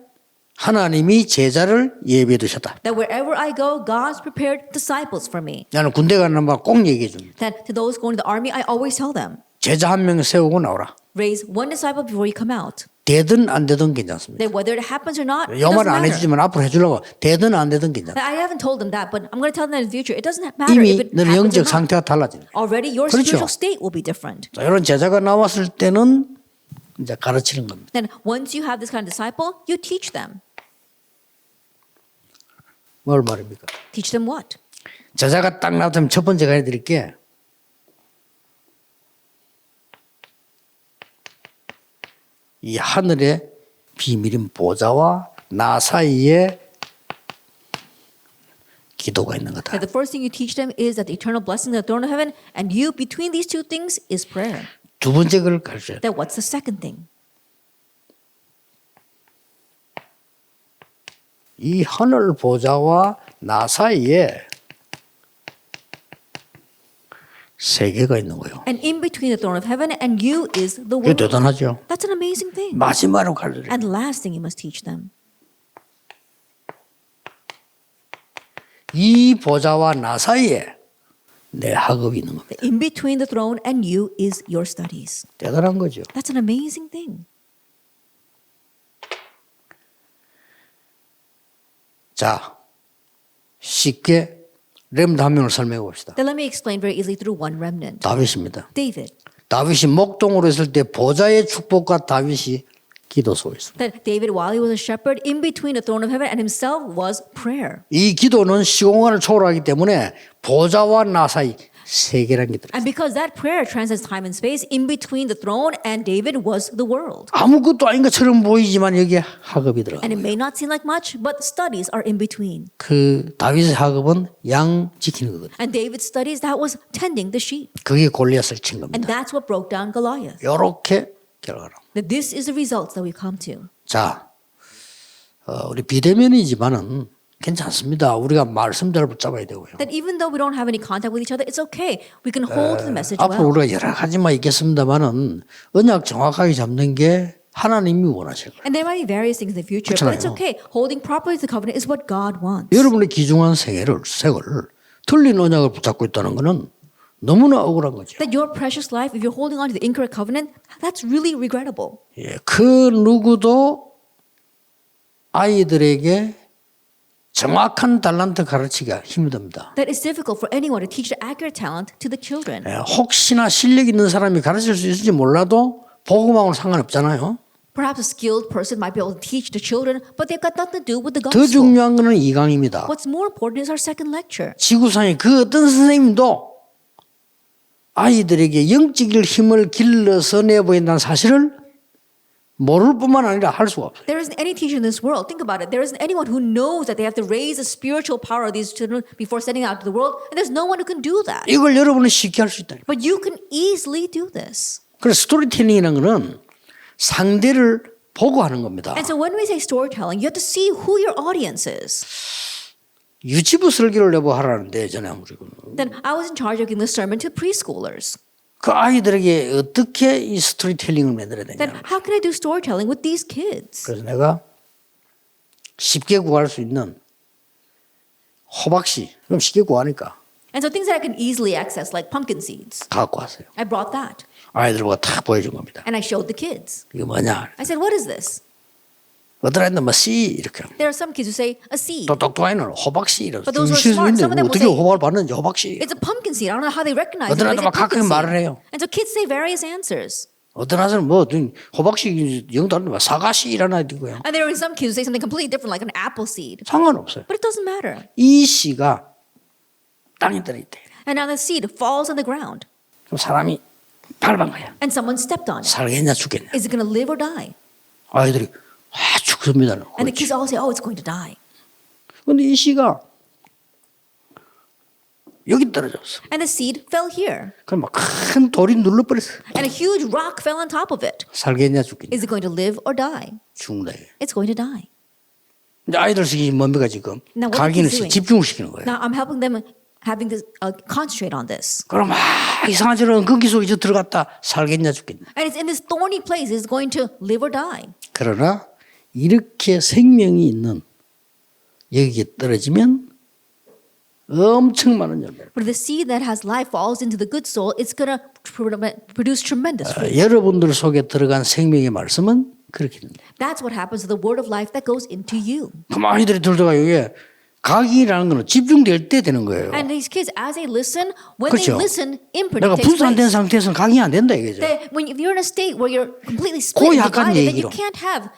하나님이 제자를 예비해 두셨다. That wherever I go, God's prepared disciples for me. 나는 군대 가는 날 꼭 얘기해 줍니다. That to those going to the army, I always tell them, 제자 한 명 세우고 나오라. raise one disciple before you come out. 되든 안 되든 괜찮습니다. That whether it happens or not, it 요 doesn't 말은 안 matter. 해주지만 앞으로 해주려고 되든 안 되든 괜찮아. I haven't told them that, but I'm going to tell them that in the future. It doesn't matter 이미 if it 너는 happens 영적 or not. 상태가 달라지는 거예요. Already your 그렇죠. spiritual state will be different. 자, 이런 제자가 나왔을 때는 이제 가르치는 겁니다. Then once you have this kind of disciple, you teach them. 뭘 말입니까? Teach them what? 제자가 딱 나왔다면 첫 번째 가르쳐드릴게. 이 하늘의 비밀인 보좌와 나 사이에 기도가 있는 거다. That the first thing you teach them is that the eternal blessing of the throne of heaven, and you between these two things is prayer. 두 번째 걸 가르쳐야 돼. Then what's the second thing? 이 하늘 보좌와 나 사이에 세계가 있는 거예요. And in between the throne of heaven and you is the 그게 world. 대단하죠. That's an amazing thing. 마지막으로 가르쳐야 돼. And last thing you must teach them. 이 보좌와 나 사이에 내 학업이 있는 겁니다. In between the throne and you is your studies. 대단한 거죠. That's an amazing thing. 자, 쉽게 렘드 한 명을 설명해 봅시다. Then let me explain very easily through one remnant. 다윗입니다. David. 다윗이 목동으로 있을 때 보좌의 축복과 다윗이 기도 속에 있습니다. That David, while he was a shepherd, in between the throne of heaven and himself was prayer. 이 기도는 시공간을 초월하기 때문에 보좌와 나 사이 세계라는 게 들어요. And because that prayer transcends time and space, in between the throne and David was the world. 아무것도 아닌 것처럼 보이지만 여기에 학업이 들어가요. And it may not seem like much, but studies are in between. 그 다윗의 학업은 양 지키는 거거든요. And David's studies, that was tending the sheep. 그게 골리앗을 친 And 겁니다. that's what broke down Goliath. 이렇게 결과로. That this is the results that we come to. 자, 우리 비대면이지만은 괜찮습니다. 우리가 말씀대로 붙잡아야 되고요. That even though we don't have any contact with each other, it's okay. We can hold the message 앞으로 well. 우리가 여러 가지만 있겠습니다만은 언약 정확하게 잡는 게 하나님이 원하실 거예요. And there might be various things in the future, but it's 그렇잖아요. okay. Holding properly to the covenant is what God wants. 여러분의 귀중한 색을 틀린 언약을 붙잡고 있다는 것은 너무나 억울한 거죠. That your precious life, if you're holding on to the incorrect covenant, that's really regrettable. 예, 그 누구도 아이들에게 정확한 달란트 가르치기가 힘듭니다. That it's difficult for anyone to teach the accurate talent to the children. 예, 혹시나 실력 있는 사람이 가르칠 수 있을지 몰라도 복음하고는 상관없잖아요. Perhaps a skilled person might be able to teach the children, but they've got nothing to do with the 더 gospel. 중요한 것은 이 강의입니다. What's more important is our second lecture. 지구상에 그 어떤 선생님도 아이들에게 영적인 힘을 길러서 내보인다는 사실을 모를 뿐만 아니라 할 수가 없어요. There isn't any teacher in this world. Think about it. There isn't anyone who knows that they have to raise the spiritual power of these children before sending out to the world. And there's no one who can do that. 이걸 여러분은 쉽게 할 수 있다. But you can easily do this. 그래서 스토리텔링이라는 것은 상대를 보고 하는 겁니다. And so when we say storytelling, you have to see who your audience is. 유치부 설교를 내고 하라는데 전에 아무리 Then I was in charge of giving this sermon to preschoolers. 그 아이들에게 어떻게 이 스토리텔링을 만들어야 되냐. Then how can I do storytelling with these kids? 그래서 내가 쉽게 구할 수 있는 호박씨, 그럼 쉽게 구하니까 And so things that I can easily access, like pumpkin seeds, 갖고 왔어요. I brought that. 아이들보고 탁 보여준 겁니다. And I showed the kids. 이게 뭐냐? I said, what is this? 어떤 애는 뭐 씨 이렇게. There are some kids who say a seed. 또 똑똑한 애는 호박씨 이렇게. But those who are smart, some of them will 어떻게 say- 호박을 봤는지 호박씨. It's a pumpkin seed. I don't know how they recognize it. 어떤 But 애는 they say 막 각각 pumpkin 말을 seed. 해요. And so kids say various answers. 어떤 애는 뭐 호박씨 영도 안 돼. 사과씨 이런 아이도 있고요. And there are some kids who say something completely different, like an apple seed. 상관없어요. But it doesn't matter. 이 씨가 땅에 들어있대. And now the seed falls on the ground. 그럼 사람이 밟은 거야. And someone stepped on it. 살겠냐 죽겠냐. Is it going to live or die? 아이들이 죽습니다. And the kids all say, oh, it's going to die. 근데 이 씨가 여기 떨어졌어. And the seed fell here. 그럼 막 큰 돌이 눌러버렸어. And a huge rock fell on top of it. 살겠냐 죽겠냐. Is it going to live or die? 죽는다. 이게. It's going to die. 이제 아이들 시키지 뭡니까 지금? Now what 각인을 is he doing? 집중을 시키는 거예요. Now I'm helping them having this concentrate on this. 그럼 막 이상한 저런 건기 속에 저 들어갔다 살겠냐 죽겠냐. And it's in this thorny place. Is it going to live or die? 그러나 이렇게 생명이 있는 여기에 떨어지면 엄청 많은 열매를. But if the seed that has life falls into the good soil, it's going to produce tremendous fruit. 여러분들 속에 들어간 생명의 말씀은 그렇게 됩니다. That's what happens to the word of life that goes into you. 그럼 아이들이 들다가 이게 각인이라는 거는 집중될 때 되는 거예요. And these kids, as they listen, when 그렇죠. they listen, imprinting 내가 takes 분산된 place. 상태에서는 각인이 안 된다 이거죠. That if you're in a state where you're completely 그 split and 약간 divided, then you 얘기로. can't have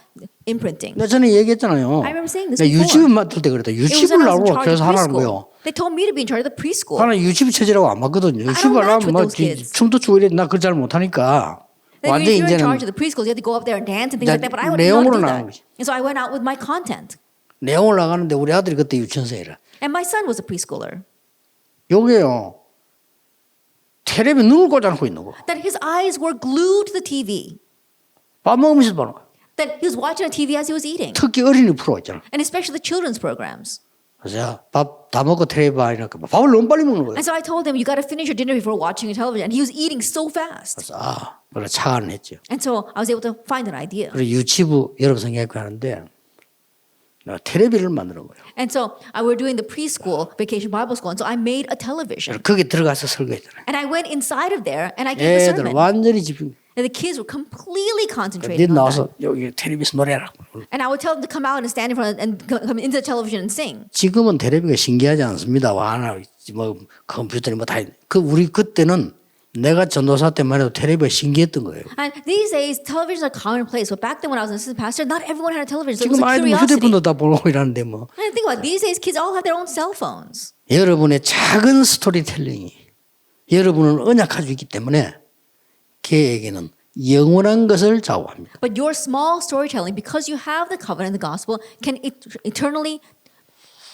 imprinting. 내가 전에 얘기했잖아요. I remember saying this 내가 before. 유치부 맡을 때 그랬다. It was when 유치부를 I was in 나오고 charge 교사 of 하라는 preschool. 거예요. They told me to be in charge of the preschool. 나는 유치부 체제라고 안 맞거든요. 유치부 match 하려면 with 막 those kids. 춤도 추고 이래 나 그걸 잘 못하니까 Then 완전히 if you're in charge 이제는 of the preschools, you have to go up there and dance and things 이제 like that. But I wouldn't know how 내용으로 to do 나가는 that. 거지. And so I went out with my content. 내용을 나가는데 우리 아들이 그때 유치원생이라. And my son was a preschooler. 요게요. 텔레비 눈을 꽂아놓고 있는 거. That his eyes were glued to the TV. 밥 먹으면서 보는 거. That he was watching a TV as he was eating. 특히 어린이 프로가 있잖아. And especially the children's programs. 그래서 밥 다 먹고 텔레비 봐 이러니까 밥을 너무 빨리 먹는 거예요. And so I told him, you got to finish your dinner before watching your television. And he was eating so fast. 그래서 그래 착안을 했죠. And so I was able to find an idea. 그리고 유치부 여러분 성경학교 하는데 내가 텔레비를 만드는 거예요. And so I were doing the preschool vacation Bible school. And so I made a television. 거기 들어가서 설교했잖아요. And I went inside of there and I gave a 애들 sermon. 완전히 집중. And the kids were completely 니 concentrating on that. 나와서 여기 텔레비에서 노래하라. And I would tell them to come out and stand in front and come into the television and sing. 지금은 텔레비가 신기하지 않습니다. 하나 뭐 컴퓨터니 뭐 다. 그 우리 그때는 내가 전도사 때만 해도 텔레비가 신기했던 거예요. And these days, televisions are commonplace. But back then when I was an assistant pastor, not everyone had a television. So it was 지금 a 아이들 curiosity. 휴대폰도 다 보고 이러는데 뭐 And think about it. These days, kids all have their own cell phones. 여러분의 작은 스토리텔링이 여러분을 언약할 수 있기 때문에 걔에게는 영원한 것을 좌우합니다. But your small storytelling, because you have the covenant and the gospel, can eternally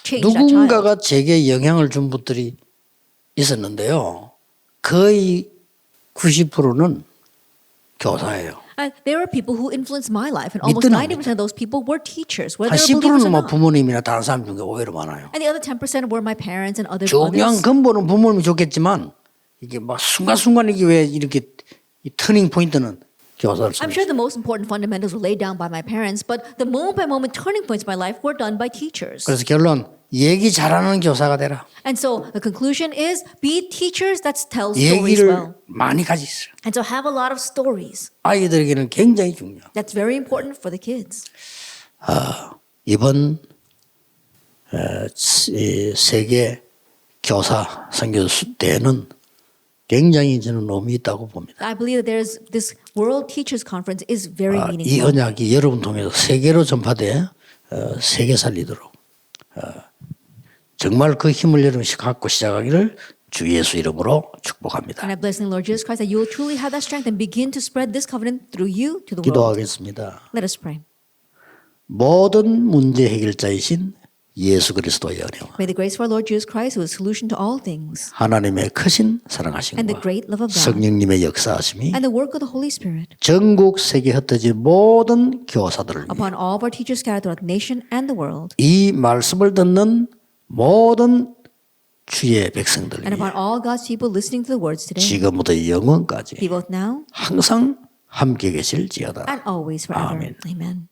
change that child. 누군가가 제게 영향을 준 분들이 있었는데요. 거의 90%는 교사예요. And there are people who influenced my life, and almost 믿든 안 90% of those people were teachers, 한 whether they were believers 10%는 or 뭐 not. 부모님이나 다른 사람 중에 오히려 많아요. And the other 10% were my parents and others. 중요한 근본은 부모님이 좋겠지만 이게 막 순간순간 이게 왜 이렇게 이 터닝 포인트는 교사를 I'm sure the most important fundamentals were laid down by my parents, but the moment-by-moment turning points in my life were done by teachers. 그래서 결론 얘기 잘하는 교사가 되라. And so the conclusion is be teachers that tell stories 얘기를 well. 많이 가지세요. And so have a lot of stories. 아이들에게는 굉장히 중요해요. That's very important for the kids. 이번 세계 교사 선교 대회는 굉장히 저는 의미 있다고 봅니다. I believe that there's this World Teachers Conference is very 이 meaningful. 언약이 여러분 통해서 세계로 전파돼 세계 살리도록 정말 그 힘을 여러분이 갖고 시작하기를 주 예수 이름으로 축복합니다. And I bless in the Lord Jesus Christ that you will truly have that strength and begin to spread this covenant through you to the world. 기도하겠습니다. Let us pray. 모든 문제 해결자이신 예수 그리스도의 은혜와 May the grace of our Lord Jesus Christ, who is solution to all things, 하나님의 크신 and the 사랑하심과 great love of God, 성령님의 역사하심이 and the work of the Holy Spirit 전국 세계 흩어진 모든 교사들을 위해 upon all of our teachers scattered throughout the nation and the world, 이 말씀을 듣는 모든 주의 백성들 and 위해 upon all God's people listening to the words today, 지금부터 영원까지 be both now 항상 함께 계실지어다. and always forever. 아멘. Amen.